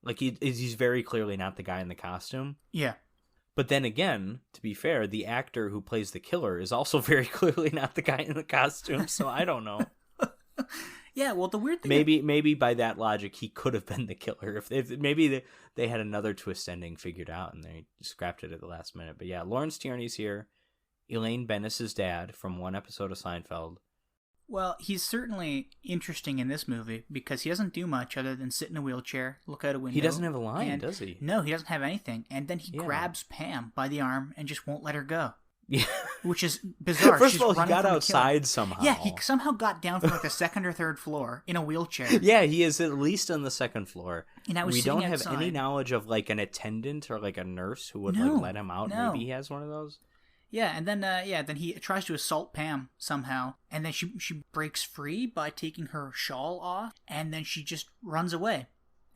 Like he's very clearly not the guy in the costume. Yeah. But then again, to be fair, the actor who plays the killer is also very clearly not the guy in the costume. So I don't know. Yeah, well, the weird thing... Maybe by that logic, he could have been the killer. If maybe they had another twist ending figured out and they scrapped it at the last minute. But yeah, Lawrence Tierney's here. Elaine Bennis's dad from one episode of Seinfeld. Well, he's certainly interesting in this movie because he doesn't do much other than sit in a wheelchair, look out a window. He doesn't have a line, does he? No, he doesn't have anything. And then he grabs Pam by the arm and just won't let her go. Yeah. Which is bizarre. First of all, he got outside somehow. Yeah, he somehow got down from like the second or third floor in a wheelchair. Yeah, he is at least on the second floor. And I was we don't have outside. any knowledge of like an attendant or like a nurse who would like let him out. No. Maybe he has one of those. Yeah, and then then he tries to assault Pam somehow, and then she breaks free by taking her shawl off, and then she just runs away,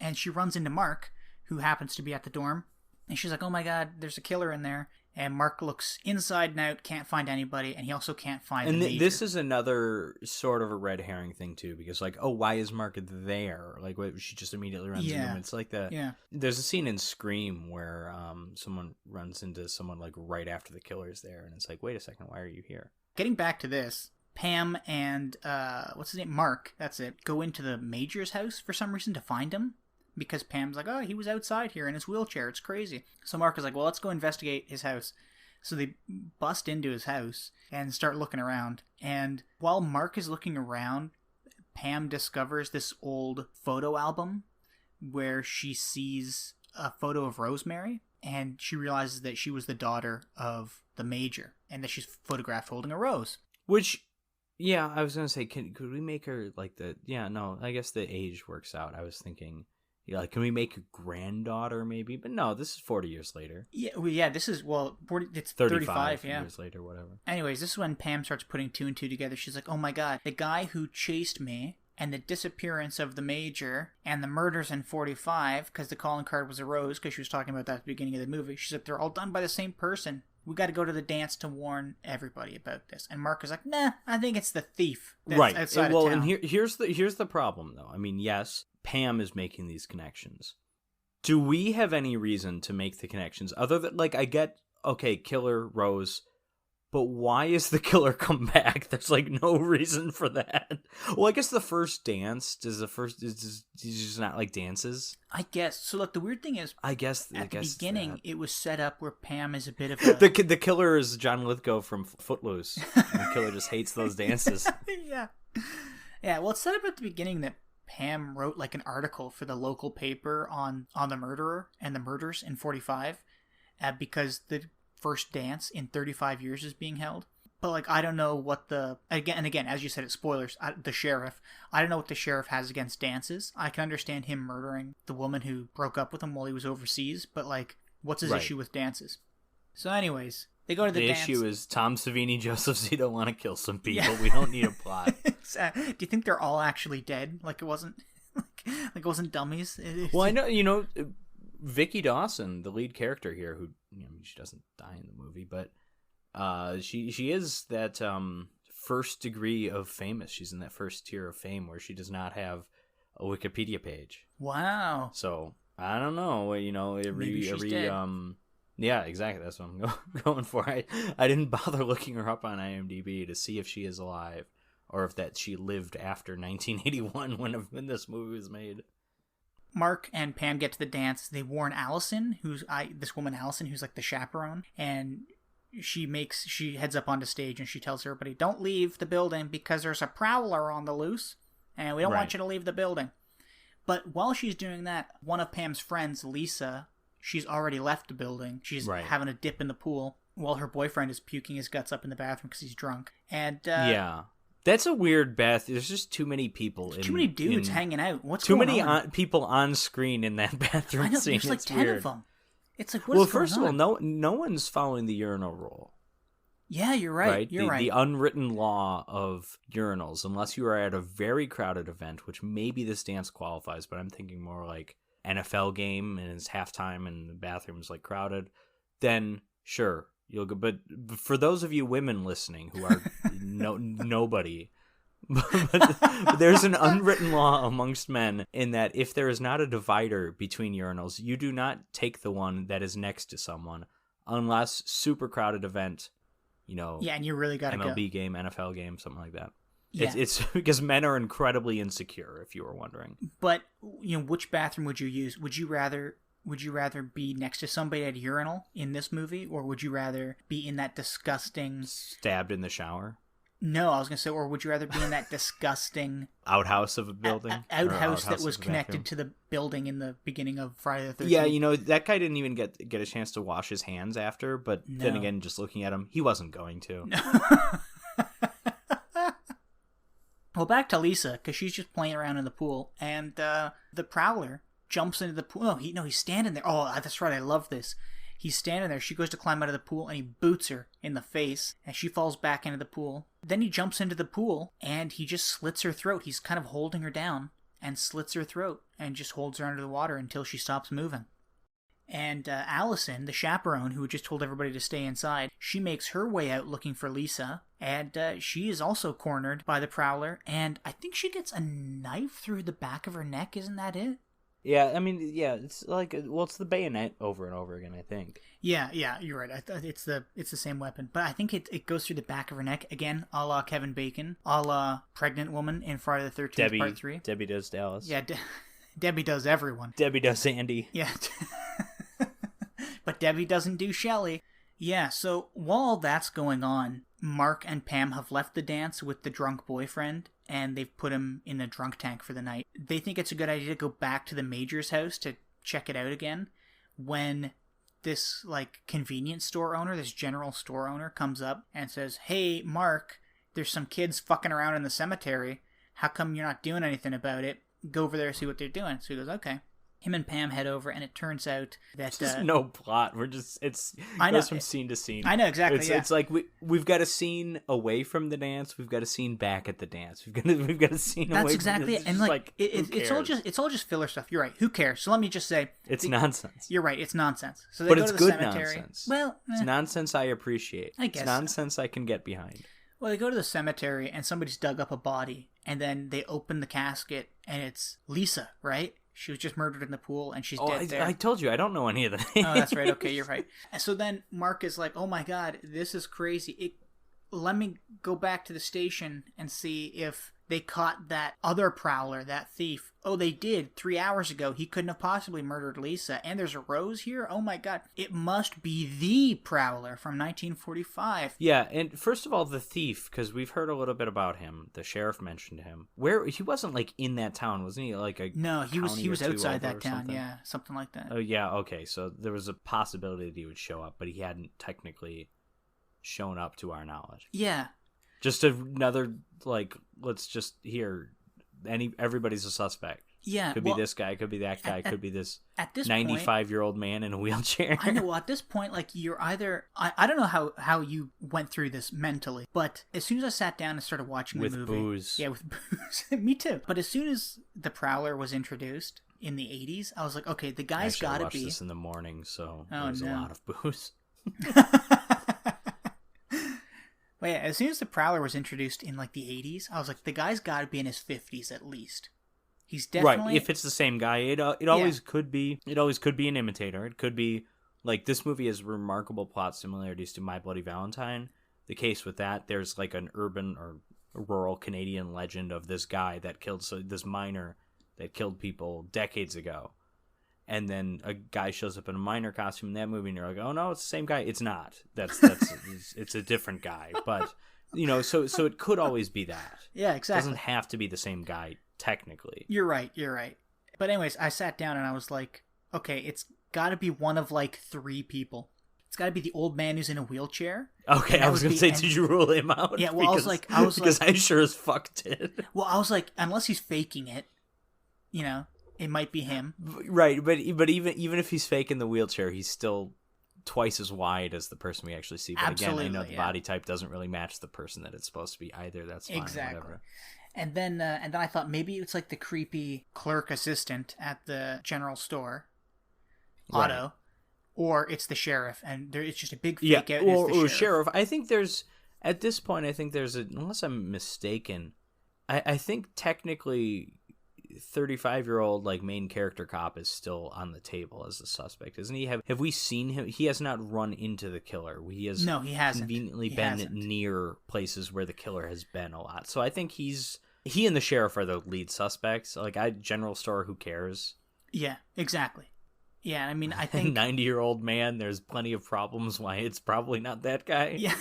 and she runs into Mark, who happens to be at the dorm, and she's like, "Oh my God, there's a killer in there." And Mark looks inside and out, can't find anybody, and he also can't find the major. This is another sort of a red herring thing too, because like, oh, why is Mark there? Like, she just immediately runs into him. It's like there's a scene in Scream where someone runs into someone like right after the killer's there, and it's like, wait a second, why are you here? Getting back to this, Pam and what's his name, Mark, that's it, go into the major's house for some reason to find him. Because Pam's like, oh, he was outside here in his wheelchair. It's crazy. So Mark is like, well, let's go investigate his house. So they bust into his house and start looking around. And while Mark is looking around, Pam discovers this old photo album where she sees a photo of Rosemary. And she realizes that she was the daughter of the major and that she's photographed holding a rose. Which, yeah, I was going to say, could we make her like the... Yeah, no, I guess the age works out. I was thinking... Yeah, like, can we make a granddaughter maybe? But no, this is 40 years later. Yeah, this is, 40, it's 35 years later, whatever. Anyways, this is when Pam starts putting two and two together. She's like, oh my God, the guy who chased me and the disappearance of the major and the murders in 45, because the calling card was a rose, because she was talking about that at the beginning of the movie. She's like, they're all done by the same person. We got to go to the dance to warn everybody about this. And Mark is like, nah, I think it's the thief that's right. outside Well, of town. And here's the problem, though. I mean, yes, Pam is making these connections. Do we have any reason to make the connections other than, like, I get, okay, killer, Rose, but why is the killer come back? There's, like, no reason for that. Well, I guess the first dance, is just not, like, dances? I guess. So, look, the weird thing is, at the beginning, it was set up where Pam is a bit of a... the killer is John Lithgow from Footloose. The killer just hates those dances. Yeah. Yeah, well, it's set up at the beginning that Pam wrote like an article for the local paper on the murderer and the murders in 45 because the first dance in 35 years is being held. But like, I don't know what again, as you said, it's spoilers, the sheriff, I don't know what the sheriff has against dances. I can understand him murdering the woman who broke up with him while he was overseas, but like, what's his issue with dances? So anyways, they go to the dance. The issue is Tom Savini, Joseph Zito want to kill some people. Yeah. We don't need a plot. Do you think they're all actually dead? Like it wasn't, like it wasn't dummies? Well, I know, Vicky Dawson, the lead character here, who, she doesn't die in the movie, but she is that first degree of famous. She's in that first tier of fame where she does not have a Wikipedia page. Wow. So I don't know. Every dead. Yeah, exactly. That's what I'm going for. I didn't bother looking her up on IMDb to see if she is alive or if that she lived after 1981 when this movie was made. Mark and Pam get to the dance. They warn Allison, this woman Allison, who's like the chaperone, and she heads up onto stage and she tells everybody, don't leave the building because there's a prowler on the loose and we don't want you to leave the building. But while she's doing that, one of Pam's friends, Lisa, she's already left the building. She's having a dip in the pool while her boyfriend is puking his guts up in the bathroom because he's drunk. And yeah, that's a weird bath. There's just too many people. Too many dudes hanging out. What's too going many on? People on screen in that bathroom I know, scene. There's like 10 of them. It's like, well, first of all, no one's following the urinal rule. Yeah, you're right. You're right. The unwritten law of urinals, unless you are at a very crowded event, which maybe this dance qualifies, but I'm thinking more like NFL game and it's halftime and the bathroom's like crowded, then sure, you'll go. But for those of you women listening who are nobody, but there's an unwritten law amongst men in that if there is not a divider between urinals, you do not take the one that is next to someone unless super crowded event. Yeah, and you really got to go. MLB game, NFL game, something like that. Yeah. It's because men are incredibly insecure, if you were wondering. But, which bathroom would you use? Would you rather be next to somebody at a urinal in this movie, or would you rather be in that disgusting... Stabbed in the shower? No, I was going to say, or would you rather be in that disgusting... outhouse of a building? Outhouse that was connected to the building in the beginning of Friday the 13th. Yeah, that guy didn't even get a chance to wash his hands after, but then again, just looking at him, he wasn't going to. Well, back to Lisa, because she's just playing around in the pool, and the Prowler jumps into the pool. No, he's standing there. Oh, that's right, I love this. He's standing there. She goes to climb out of the pool, and he boots her in the face, and she falls back into the pool. Then he jumps into the pool, and he just slits her throat. He's kind of holding her down and slits her throat and just holds her under the water until she stops moving. And Allison, the chaperone who had just told everybody to stay inside, she makes her way out looking for Lisa, and she is also cornered by the Prowler, and I think she gets a knife through the back of her neck. Isn't that it? Yeah, I mean, yeah, it's like, it's the bayonet over and over again, I think. Yeah, you're right. It's the same weapon, but I think it goes through the back of her neck again, a la Kevin Bacon, a la pregnant woman in Friday the 13th Part 3. Debbie does Dallas. Yeah, Debbie does everyone. Debbie does Andy. Yeah, but Debbie doesn't do Shelley. Yeah, so while that's going on, Mark and Pam have left the dance with the drunk boyfriend, and they've put him in the drunk tank for the night. They think it's a good idea to go back to the Major's house to check it out again, when this, convenience store owner, this general store owner, comes up and says, "Hey, Mark, there's some kids fucking around in the cemetery. How come you're not doing anything about it? Go over there and see what they're doing." So he goes, "Okay." Him and Pam head over, and it turns out that... There's no plot. Goes from scene to scene. I know, exactly, It's like we've got a scene away from the dance, we've got a scene back at the dance. We've got a scene That's away exactly from it. And it's all just filler stuff. You're right. Who cares? So let me just say... It's nonsense. You're right. It's nonsense. So but it's good cemetery. Nonsense. Well... It's nonsense I appreciate. I guess. It's nonsense I can get behind. Well, they go to the cemetery, and somebody's dug up a body, and then they open the casket, and it's Lisa, right? She was just murdered in the pool, and she's dead there. I told you, I don't know any of the names. Oh, that's right. Okay, you're right. And so then Mark is like, "Oh my god, this is crazy. Let me go back to the station and see if they caught that other Prowler, that thief. Oh, they did. 3 hours ago. He couldn't have possibly murdered Lisa. And there's a rose here? Oh my god. It must be the Prowler from 1945. Yeah, and first of all, the thief, because we've heard a little bit about him. The sheriff mentioned him. He wasn't in that town, wasn't he? No, he was outside that town, yeah. Something like that. Oh, yeah, okay. So there was a possibility that he would show up, but he hadn't technically shown up to our knowledge. Yeah. Just another, let's just hear, everybody's a suspect. Yeah. Could be this guy, could be that guy, could be this 95-year-old man in a wheelchair. I know, at this point, you're either... I don't know how you went through this mentally, but as soon as I sat down and started watching the movie... With booze. Yeah, with booze. Me too. But as soon as the Prowler was introduced in the 80s, I was like, okay, the guy's got to be... I watched this in the morning, so there's a lot of booze. Well, yeah, as soon as the Prowler was introduced in the 80s, I was like, the guy's got to be in his 50s at least. He's definitely right. If it's the same guy, it always could be. It always could be an imitator. It could be this movie has remarkable plot similarities to My Bloody Valentine. The case with that, there's an urban or rural Canadian legend of this guy that killed this miner that killed people decades ago. And then a guy shows up in a miner costume in that movie, and you're like, "Oh no, it's the same guy." It's not. That's it's a different guy. But so it could always be that. Yeah, exactly. It doesn't have to be the same guy technically. You're right. But anyways, I sat down and I was like, "Okay, it's got to be one of 3 people. It's got to be the old man who's in a wheelchair." Okay, I was gonna say, did you rule him out? Yeah, well, because I sure as fuck did. Well, I was like, unless he's faking it, it might be him. Right, but even if he's faking the wheelchair, he's still twice as wide as the person we actually see. But Absolutely, again, I know the body type doesn't really match the person that it's supposed to be either. That's fine. Exactly. Whatever. And then I thought maybe it's like the creepy clerk assistant at the general store, Otto, Right. or it's the sheriff, and it's just a big fake out. Or sheriff. I think there's at this point. I think there's unless I'm mistaken. I think technically, 35-year-old like main character cop is still on the table as a suspect, isn't he? Have we seen him? He has not run into the killer. He hasn't conveniently been near places where the killer has been a lot. So I think he and the sheriff are the lead suspects. Like, general store, who cares? Yeah, exactly. Yeah, I mean, I think 90-year-old man. There's plenty of problems why it's probably not that guy. Yeah,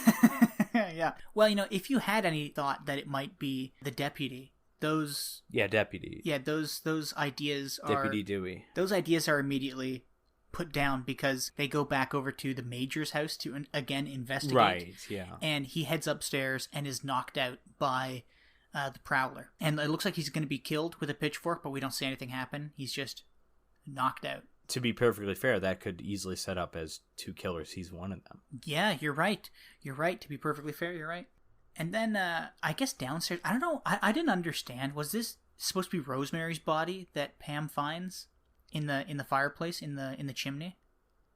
yeah. Well, if you had any thought that it might be the deputy. Deputy. Yeah, those ideas are Deputy Dewey. Those ideas are immediately put down because they go back over to the major's house to again investigate. Right. Yeah. And he heads upstairs and is knocked out by the Prowler, and it looks like he's going to be killed with a pitchfork, but we don't see anything happen. He's just knocked out. To be perfectly fair, that could easily set up as two killers. He's one of them. Yeah, you're right. You're right. To be perfectly fair, you're right. And then, I guess downstairs, I don't know, I didn't understand. Was this supposed to be Rosemary's body that Pam finds in the fireplace, in the chimney?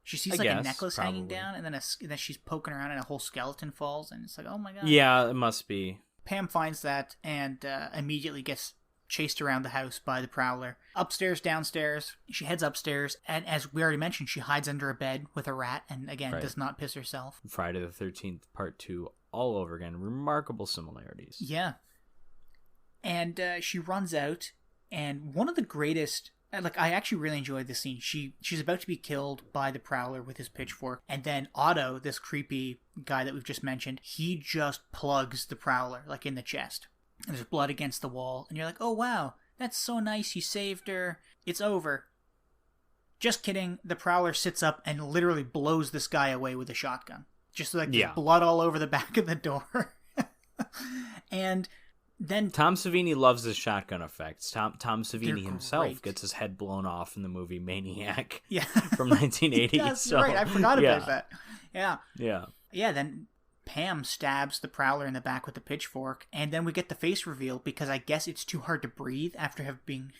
She sees a necklace probably hanging down, and then she's poking around, and a whole skeleton falls, and it's like, oh my god. Yeah, it must be. Pam finds that, and immediately gets chased around the house by the Prowler. Upstairs, downstairs, she heads upstairs, and as we already mentioned, she hides under a bed with a rat, and again, does not piss herself. Friday the 13th, Part 2, all over again. Remarkable similarities. Yeah. And she runs out, and one of the greatest... I actually really enjoyed this scene. She's about to be killed by the Prowler with his pitchfork, and then Otto, this creepy guy that we've just mentioned, he just plugs the Prowler, in the chest. And there's blood against the wall, and you're like, oh wow, that's so nice, you saved her. It's over. Just kidding. The Prowler sits up and literally blows this guy away with a shotgun. Just there's blood all over the back of the door. And then Tom Savini loves his shotgun effects. Tom Savini himself gets his head blown off in the movie Maniac from 1980. That's right, I forgot about that. Yeah. Yeah. Yeah, then Pam stabs the Prowler in the back with a pitchfork, and then we get the face reveal because I guess it's too hard to breathe after being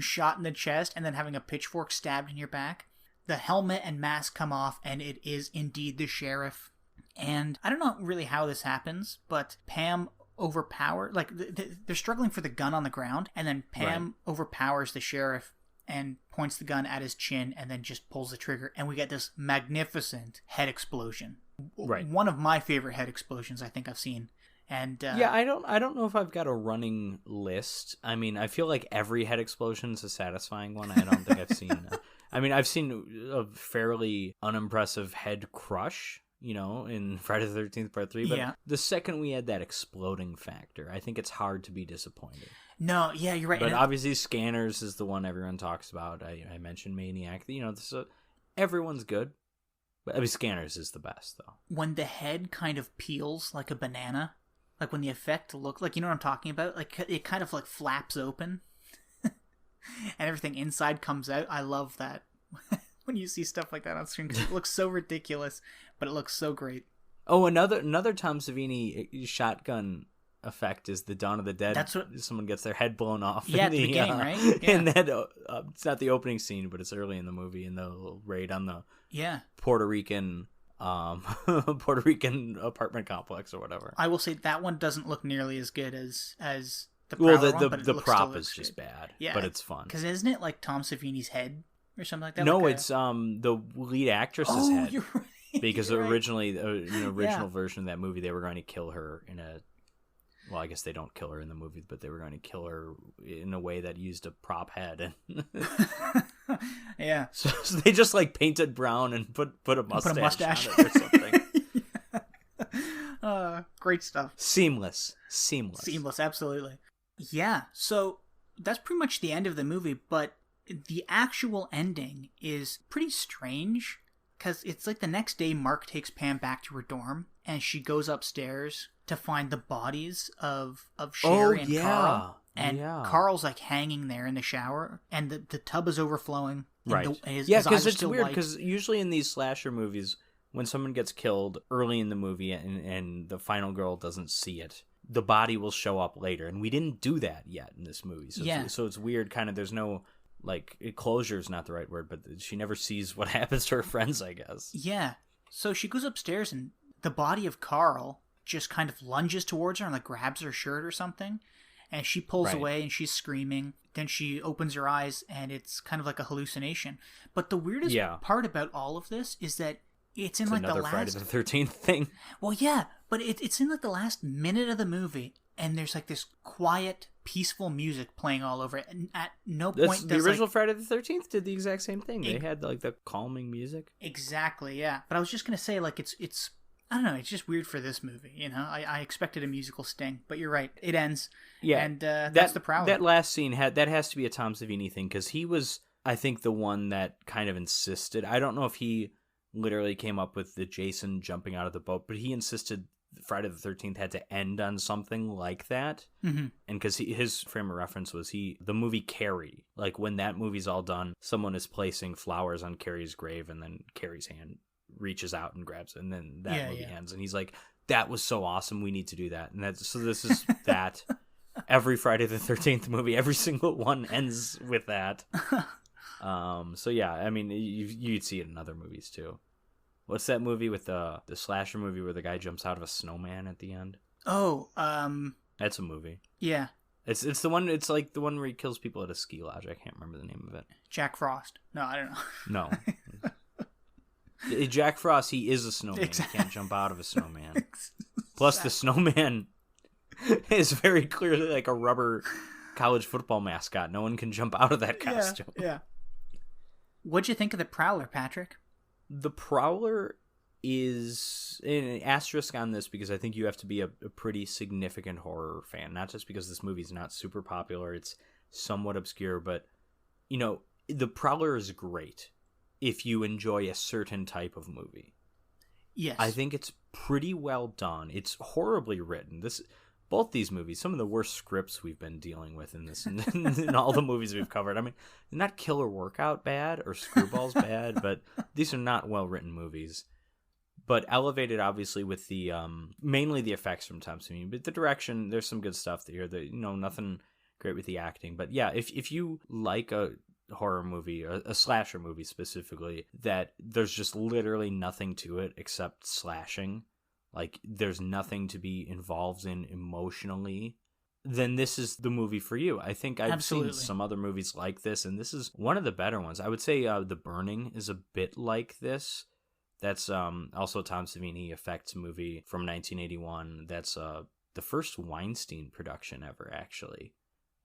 shot in the chest and then having a pitchfork stabbed in your back. The helmet and mask come off, and it is indeed the sheriff. And I don't know really how this happens, but Pam they're struggling for the gun on the ground, and then Pam overpowers the sheriff and points the gun at his chin and then just pulls the trigger, and we get this magnificent head explosion. Right. One of my favorite head explosions I think I've seen. And I don't know if I've got a running list. I mean, I feel like every head explosion is a satisfying one. I don't think I've seen I mean, I've seen a fairly unimpressive head crush, in Friday the 13th Part 3, but the second we had that exploding factor, I think it's hard to be disappointed. No, yeah, you're right. But obviously Scanners is the one everyone talks about. I mentioned Maniac. Everyone's good. But Scanners is the best, though. When the head kind of peels like a banana, when the effect looks you know what I'm talking about? It kind of flaps open and everything inside comes out. I love that. When you see stuff like that on screen, 'cause it looks so ridiculous, but it looks so great. Oh, another Tom Savini shotgun effect is the Dawn of the Dead. That's what someone gets their head blown off. Yeah, at the beginning, right? Yeah. And that it's not the opening scene, but it's early in the movie in the little raid on the Puerto Rican apartment complex or whatever. I will say that one doesn't look nearly as good as the Prowler one, but the prop is just bad. Yeah, but it's fun. Because isn't it Tom Savini's head or something like that? No, it's the lead actress's head. You're right. Because originally, in the original version of that movie, they were going to kill her in a... Well, I guess they don't kill her in the movie, but they were going to kill her in a way that used a prop head. Yeah. So they just painted brown and put a mustache on it or something. Great stuff. Seamless, absolutely. Yeah, so that's pretty much the end of the movie, but the actual ending is pretty strange, because it's the next day Mark takes Pam back to her dorm, and she goes upstairs to find the bodies of Sherry and Carl. And Carl's hanging there in the shower, and the tub is overflowing, Right. Yeah, because it's weird, because usually in these slasher movies, when someone gets killed early in the movie and the final girl doesn't see it, the body will show up later. And we didn't do that yet in this movie. So it's weird, kind of, there's no, like, closure is not the right word, but she never sees what happens to her friends, I guess. Yeah. So she goes upstairs and the body of Carl just kind of lunges towards her and like grabs her shirt or something. And she pulls away and she's screaming. Then she opens her eyes and it's kind of like a hallucination. But the weirdest part about all of this is that it's in like the last... Friday the 13th thing. Well, yeah, but it's in like the last minute of the movie. And there's like this quiet, peaceful music playing all over it. And at no point the original Friday the 13th did the exact same thing. They had like the calming music. Exactly, yeah. But I was just going to say, like, it's I don't know, it's just weird for this movie, you know? I expected a musical sting, but you're right. It ends. Yeah. And that's the Prowler. That last scene, that has to be a Tom Savini thing, because he was, I think, the one that kind of insisted. I don't know if he literally came up with the Jason jumping out of the boat, but he insisted Friday the 13th had to end on something like that. Mm-hmm. And because his frame of reference was the movie Carrie. Like, when that movie's all done, someone is placing flowers on Carrie's grave, and then Carrie's hand reaches out and grabs it, and then that movie ends. And he's like, that was so awesome, we need to do that. And so this is that. Every Friday the 13th movie, every single one ends with that. So yeah, I mean, you'd see it in other movies too. What's that movie with the slasher movie where the guy jumps out of a snowman at the end? Oh, that's a movie. Yeah. It's the one. It's like the one where he kills people at a ski lodge. I can't remember the name of it. Jack Frost. No, I don't know. No. Jack Frost, he is a snowman. Exactly. He can't jump out of a snowman. Exactly. Plus, the snowman is very clearly like a rubber college football mascot. No one can jump out of that costume. Yeah. What'd you think of the Prowler, Patrick? The Prowler is an asterisk on this, because I think you have to be a pretty significant horror fan. Not just because this movie's not super popular, it's somewhat obscure, but, you know, the Prowler is great if you enjoy a certain type of movie. Yes. I think it's pretty well done. It's horribly written. Both these movies, some of the worst scripts we've been dealing with in this, in all the movies we've covered. I mean, not Killer Workout bad or Screwballs bad, but these are not well-written movies. But elevated, obviously, with the mainly the effects from Tom Savini, but the direction, there's some good stuff there. Nothing great with the acting. But yeah, if you like a horror movie, a slasher movie specifically, that there's just literally nothing to it except slashing, like there's nothing to be involved in emotionally, then this is the movie for you. I think I've seen some other movies like this, and this is one of the better ones. I would say The Burning is a bit like this. That's also a Tom Savini effects movie from 1981. That's the first Weinstein production ever, actually.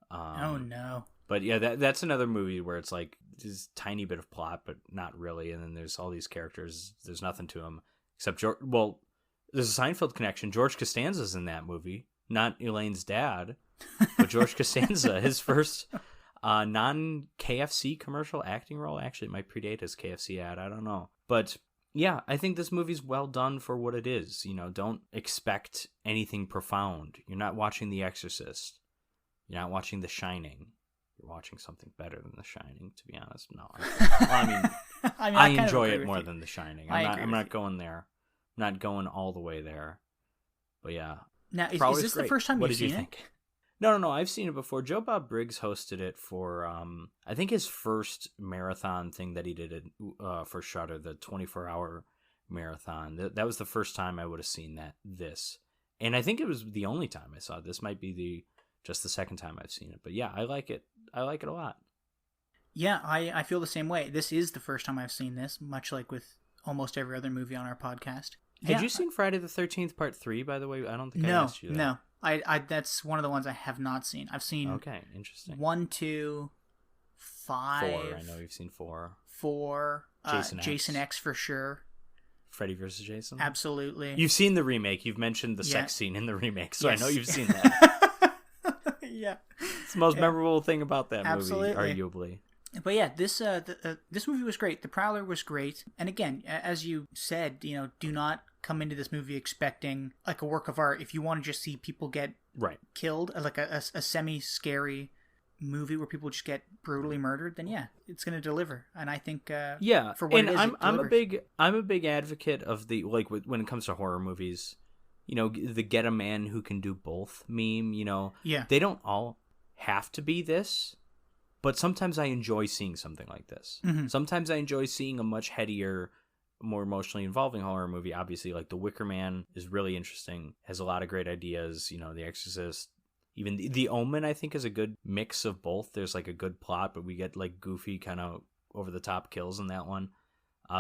Oh no. But yeah, that's another movie where it's like this tiny bit of plot, but not really. And then there's all these characters. There's nothing to them except George. Well, there's a Seinfeld connection. George Costanza's in that movie, not Elaine's dad, but George Costanza, his first non-KFC commercial acting role. Actually, it might predate his KFC ad. I don't know. But yeah, I think this movie's well done for what it is. You know, don't expect anything profound. You're not watching The Exorcist. You're not watching The Shining. You're watching something better than The Shining, to be honest. No, I enjoy it more than The Shining. I'm not going there. I'm not going all the way there. But yeah. Now, is this the first time you've seen it? No. I've seen it before. Joe Bob Briggs hosted it for, I think his first marathon thing that he did for Shudder, the 24-hour marathon. That was the first time I would have seen this. And I think it was the only time I saw it. This might be just the second time I've seen it. But yeah, I like it. I like it a lot. Yeah, I feel the same way. This is the first time I've seen this, much like with almost every other movie on our podcast. Had you seen Friday the 13th Part 3, by the way? I don't think I asked you that. No. I that's one of the ones I have not seen. I've seen Okay, interesting. 1, 2, 5. 4, I know you've seen 4. 4. Jason X for sure. Freddy vs. Jason? Absolutely. You've seen the remake. You've mentioned the sex scene in the remake, so yes. I know you've seen that. Yeah. It's the most memorable thing about that movie, arguably. But yeah, this movie was great. The Prowler was great. And again, as you said, do not come into this movie expecting like a work of art. If you want to just see people get killed, like a semi-scary movie where people just get brutally murdered, then yeah, it's going to deliver. And I think yeah, for what and it is, I'm a big advocate of the like when it comes to horror movies, you know, the get a man who can do both meme. You know, yeah, they don't all have to be this, but sometimes I enjoy seeing something like this. Mm-hmm. Sometimes I enjoy seeing a much headier, more emotionally involving horror movie. Obviously, like The Wicker Man is really interesting, has a lot of great ideas. You know, The Exorcist, even the Omen, I think, is a good mix of both. There's like a good plot, but we get like goofy, kind of over the top kills in that one.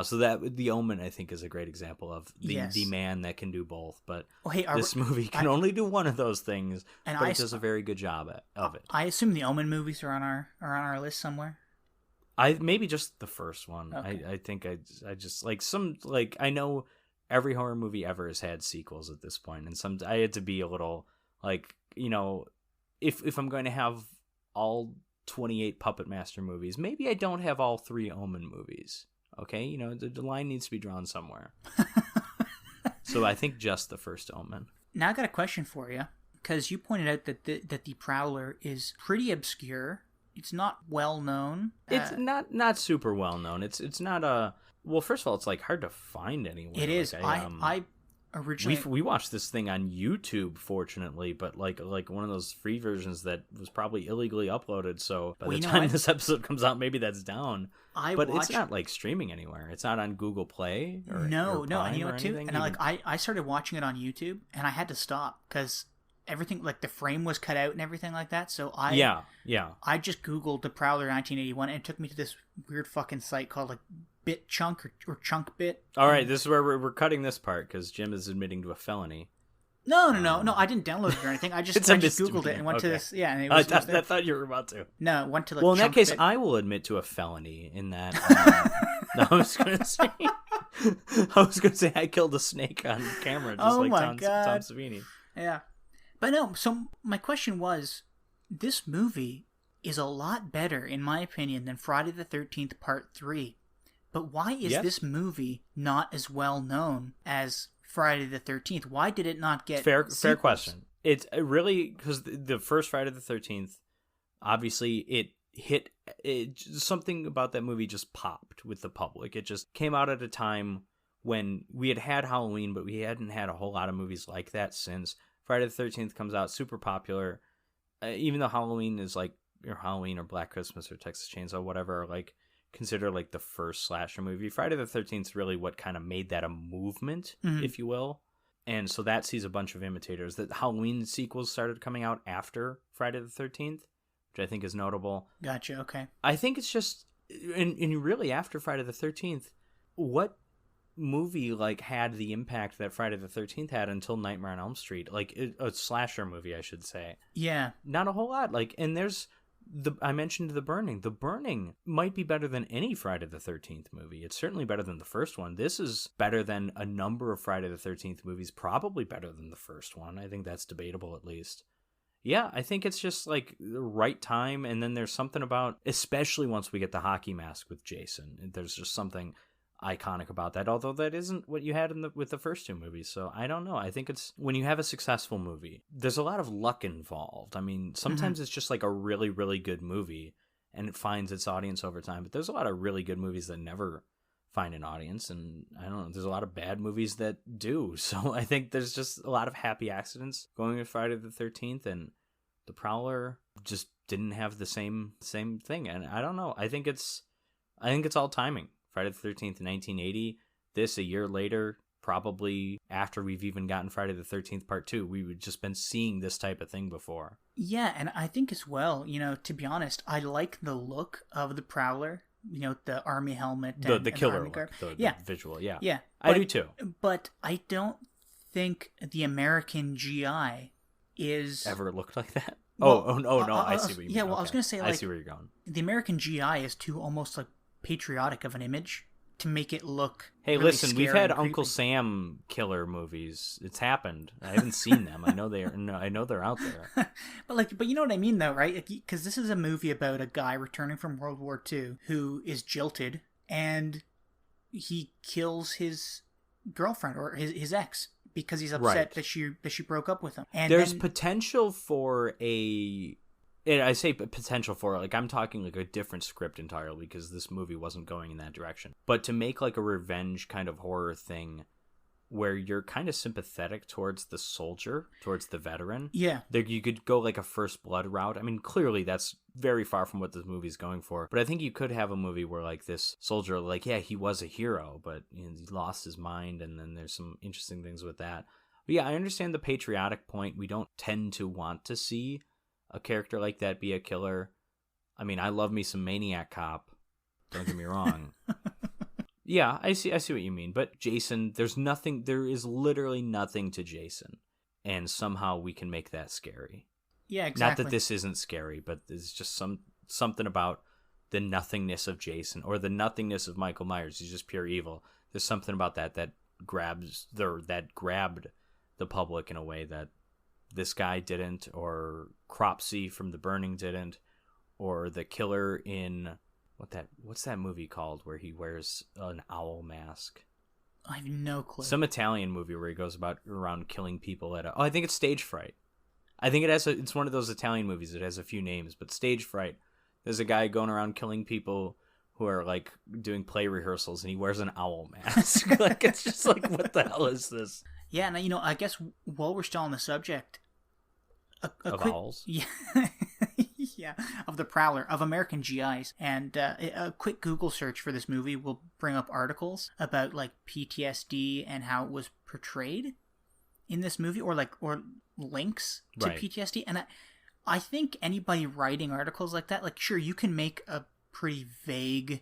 So that The Omen, I think, is a great example of the man that can do both. But this movie can only do one of those things, but it does a very good job of it. I assume the Omen movies are on our list somewhere. Maybe just the first one. Okay. I think I just like I know every horror movie ever has had sequels at this point, and I had to be a little like, you know, if I'm going to have all 28 Puppet Master movies, maybe I don't have all 3 Omen movies. Okay, you know, the line needs to be drawn somewhere. So I think just the first Omen. Now I got a question for you, because you pointed out that the Prowler is pretty obscure. It's not well known. It's not super well known. It's not a well. First of all, it's like hard to find anywhere. It is. I originally we watched this thing on YouTube, fortunately, but like one of those free versions that was probably illegally uploaded. So by the time this episode comes out, maybe that's down. It's not like streaming anywhere. It's not on Google Play or no. Prime And you know what too? Anything. And I started watching it on YouTube, and I had to stop because everything, like the frame was cut out and everything like that. So I just Googled the Prowler 1981, and it took me to this weird fucking site called like BitChunk or Chunk Bit. All right, this is where we're cutting this part because Jim is admitting to a felony. No, I didn't download it or anything. I just Googled it and went to this. Yeah, and it was, I thought you were about to. No, it went to like. Well, in Chunk that case, Bit. I will admit to a felony in that. No, I was gonna say I killed a snake on camera, just like Tom Savini. Yeah, but no. So my question was, this movie is a lot better, in my opinion, than Friday the 13th Part 3. But why is this movie not as well known as Friday the 13th? Why did it not get fair question? It's really because the first Friday the 13th, obviously it hit something about that movie just popped with the public. It just came out at a time when we had Halloween, but we hadn't had a whole lot of movies like that since. Friday the 13th comes out, super popular. Even though Halloween is like, or Halloween or Black Christmas or Texas Chainsaw, whatever, like consider like the first slasher movie. Friday the 13th is really what kind of made that a movement, if you will. And so that sees a bunch of imitators. The Halloween sequels started coming out after Friday the 13th, which I think is notable. Gotcha, okay. I think it's just, and really after Friday the 13th, what movie like had the impact that Friday the 13th had until Nightmare on Elm Street? Like a slasher movie, I should say. Yeah. Not a whole lot. Like, and there's, I mentioned The Burning. The Burning might be better than any Friday the 13th movie. It's certainly better than the first one. This is better than a number of Friday the 13th movies, probably better than the first one. I think that's debatable at least. Yeah, I think it's just like the right time, and then there's something about, especially once we get the hockey mask with Jason, there's just something iconic about that, although that isn't what you had with the first 2 movies. So I don't know. I think it's when you have a successful movie, there's a lot of luck involved. I mean, sometimes it's just like a really, really good movie and it finds its audience over time, but there's a lot of really good movies that never find an audience, and I don't know, there's a lot of bad movies that do. So I think there's just a lot of happy accidents going with Friday the 13th, and the Prowler just didn't have the same thing. And I don't know. I think it's all timing. Friday the 13th in 1980. This, a year later, probably after we've even gotten Friday the 13th Part 2. We've just been seeing this type of thing before. Yeah, and I think as well, you know, to be honest, I like the look of the Prowler. You know, the army helmet. The killer look. The visual, yeah. Yeah. I do too. But I don't think the American GI is... Ever looked like that? Well, no, I see what you mean. Yeah, well, I was going to say, like... I see where you're going. The American GI is too almost, like, patriotic of an image to make it look hey really listen, we've had Uncle creepy. Sam killer movies. It's happened. I haven't seen them. I know they're out there. but you know what I mean though, right? Because this is a movie about a guy returning from World War II who is jilted and he kills his girlfriend or his ex because he's upset that she broke up with him. And there's potential for And I say potential for it, like I'm talking like a different script entirely because this movie wasn't going in that direction. But to make like a revenge kind of horror thing where you're kind of sympathetic towards the soldier, towards the veteran. Yeah. There, you could go like a First Blood route. I mean, clearly that's very far from what this movie's going for. But I think you could have a movie where like this soldier, like, yeah, he was a hero, but he lost his mind. And then there's some interesting things with that. But yeah, I understand the patriotic point. We don't tend to want to see a character like that be a killer. I mean, I love me some Maniac Cop. Don't get me wrong. Yeah, I see what you mean. But Jason, there is literally nothing to Jason. And somehow we can make that scary. Yeah, exactly. Not that this isn't scary, but there's just something about the nothingness of Jason or the nothingness of Michael Myers. He's just pure evil. There's something about that grabbed the public in a way that this guy didn't, or Cropsey from The Burning didn't, or the killer in what's that movie called where he wears an owl mask? I have no clue. Some Italian movie where he goes around killing people I think it's Stage Fright. I think it's one of those Italian movies that has a few names, but Stage Fright. There's a guy going around killing people who are like doing play rehearsals, and he wears an owl mask. Like, it's just like, what the hell is this? Yeah, and I guess while we're still on the subject, of quick, owls? Yeah. Yeah, of the Prowler, of American GIs. And a quick Google search for this movie will bring up articles about like PTSD and how it was portrayed in this movie, or links to PTSD. And I think anybody writing articles like that, like, sure, you can make a pretty vague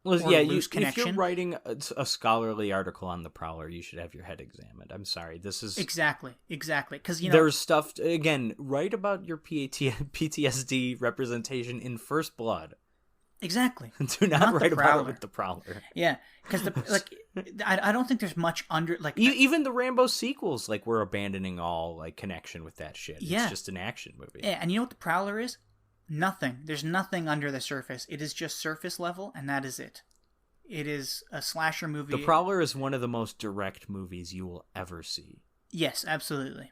loose connection. If you're writing a scholarly article on the Prowler, you should have your head examined. I'm sorry, this is exactly because there's stuff again. Write about your PTSD representation in First Blood. Exactly. Do not write about it with the Prowler. Yeah, because I don't think there's much under like even the Rambo sequels we're abandoning all like connection with that shit. Yeah. It's just an action movie. Yeah, and you know what the Prowler is? Nothing. There's nothing under the surface. It is just surface level, and that is it. It is a slasher movie. The Prowler is one of the most direct movies you will ever see. Yes, absolutely.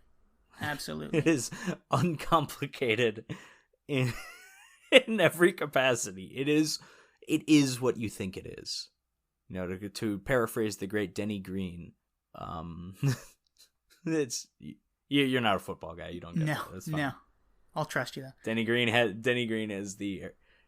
Absolutely. It is uncomplicated in every capacity. It is what you think it is. To paraphrase the great Denny Green, you're not a football guy. You don't get that. That's fine. No. I'll trust you though. Denny Green is the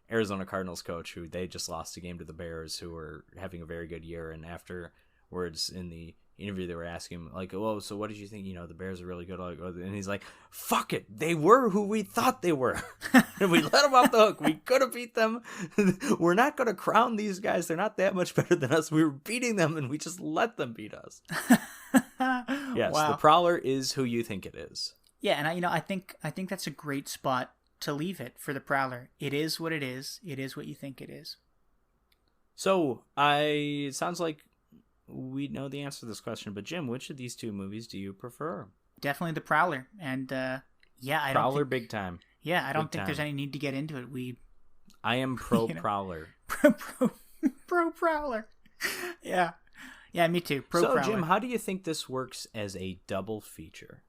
Arizona Cardinals coach who they just lost a game to the Bears, who were having a very good year. And afterwards in the interview, they were asking him like, "Oh, so what did you think? The Bears are really good." And he's like, "Fuck it, they were who we thought they were, and we let them off the hook. We could have beat them. We're not going to crown these guys. They're not that much better than us. We were beating them, and we just let them beat us." Yes, wow. The Prowler is who you think it is. Yeah, and I think that's a great spot to leave it for the Prowler. It is what it is. It is what you think it is. So, it sounds like we know the answer to this question, but Jim, which of these two movies do you prefer? Definitely the Prowler, and Prowler big time. Yeah, I don't think there's any need to get into it. I am pro Prowler. Pro Prowler. Yeah, me too. Pro Prowler. So, Jim, how do you think this works as a double feature?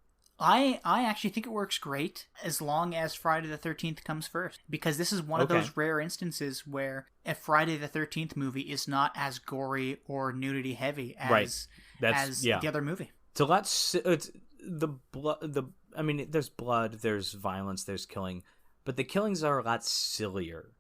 I actually think it works great as long as Friday the 13th comes first, because this is one of those rare instances where a Friday the 13th movie is not as gory or nudity heavy as the other movie. It's a lot. It's the blood. There's blood, there's violence, there's killing, but the killings are a lot sillier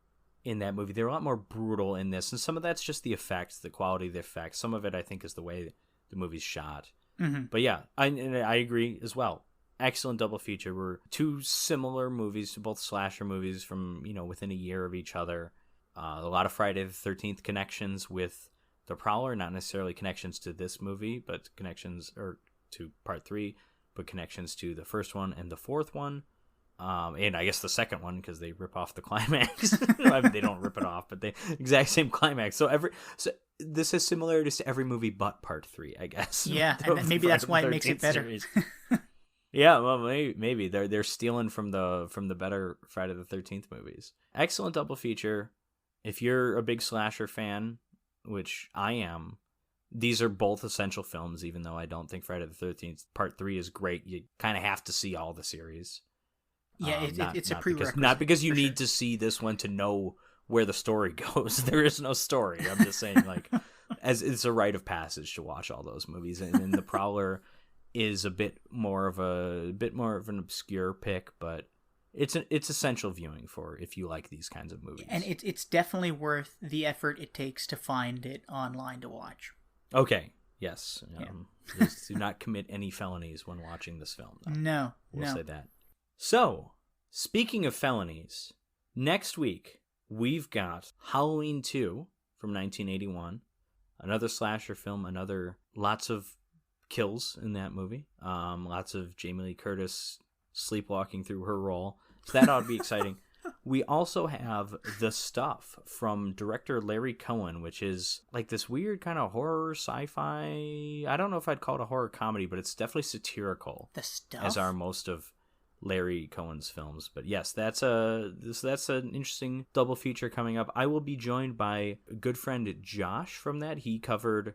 in that movie. They're a lot more brutal in this, and some of that's just the effects, the quality of the effects. Some of it, I think, is the way the movie's shot. Mm-hmm. But yeah, I agree as well. Excellent double feature. We're two similar movies, both slasher movies from within a year of each other. A lot of Friday the 13th connections with the Prowler, not necessarily connections to this movie, but connections to part 3, but connections to the first one and the fourth one, and I guess the second one because they rip off the climax. They don't rip it off, but the exact same climax. So this has similarities to every movie but part 3, I guess. Yeah, and maybe that's why it makes it better. Yeah, well, maybe they're stealing from the better Friday the 13th movies. Excellent double feature. If you're a big slasher fan, which I am, these are both essential films. Even though I don't think Friday the 13th Part 3 is great, you kind of have to see all the series Yeah, it's a prerequisite. Not because you for need sure. to see this one to know where the story goes. There is no story. I'm just saying, like, as it's a rite of passage to watch all those movies. And then the Prowler is a bit more of an obscure pick, but it's essential viewing for if you like these kinds of movies. And it's definitely worth the effort it takes to find it online to watch. Okay. Yes. Please do not commit any felonies when watching this film, though. No. We'll say that. So, speaking of felonies, next week we've got Halloween 2 from 1981, another slasher film, lots of kills in that movie, lots of Jamie Lee Curtis sleepwalking through her role, so that ought to be exciting. We also have The Stuff from director Larry Cohen, which is like this weird kind of horror sci-fi. I don't know if I'd call it a horror comedy, but it's definitely satirical. The Stuff? As are most of Larry Cohen's films. But yes, that's an interesting double feature coming up. I will be joined by a good friend Josh from that. He covered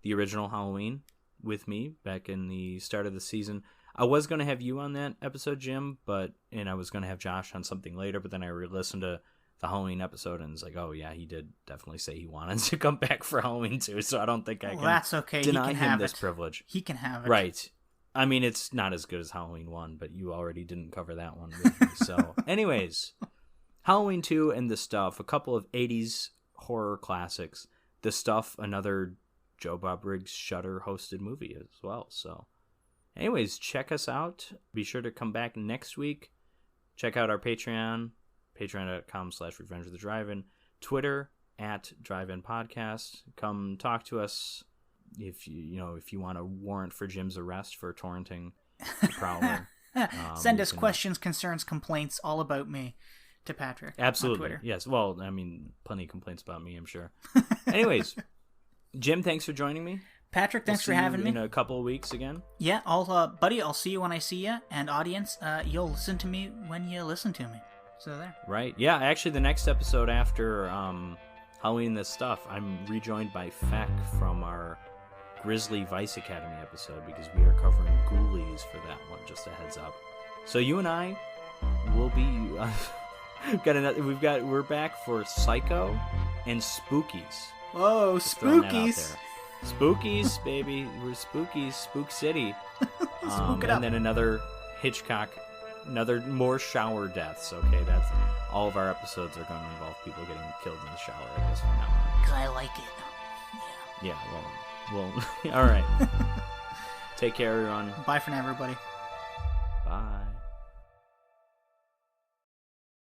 the original Halloween with me back in the start of the season. I was going to have you on that episode, Jim, and I was going to have Josh on something later, but then I re-listened to the Halloween episode and it's like, oh yeah, he did definitely say he wanted to come back for Halloween too, so I don't think I can that's okay. deny he can him have this it. privilege. He can have it. Right. I mean, it's not as good as Halloween 1, but you already didn't cover that one with me. So, anyways, Halloween 2 and The Stuff, a couple of 80s horror classics. The Stuff, another Joe Bob Briggs Shudder-hosted movie as well. So, anyways, check us out. Be sure to come back next week. Check out our Patreon, patreon.com/Revenge of the Drive-In, Twitter @DriveInPodcast. Come talk to us. If you want a warrant for Jim's arrest for torrenting the Prowler, send us questions, concerns, complaints, all about me to Patrick. Absolutely, on Twitter. yes. Well, I mean, plenty of complaints about me, I'm sure. Anyways, Jim, thanks for joining me. Patrick, thanks for having me. In a couple of weeks again. Yeah, buddy, I'll see you when I see you. And audience, you'll listen to me when you listen to me. So there. Right. Yeah. Actually, the next episode after Halloween This Stuff, I'm rejoined by Feck from our Grizzly Vice Academy episode because we are covering Ghoulies for that one. Just a heads up. So you and I will be. We're back for Psycho and Spookies. Whoa, Just throwing that out Spookies! there. Spookies, baby. We're Spookies, Spook City. Spook it up. And then another Hitchcock, more shower deaths. Okay, that's all of our episodes are going to involve people getting killed in the shower, I guess, from now on. Because I like it. Yeah. Yeah, well, all right. Take care, everyone. Bye for now, everybody.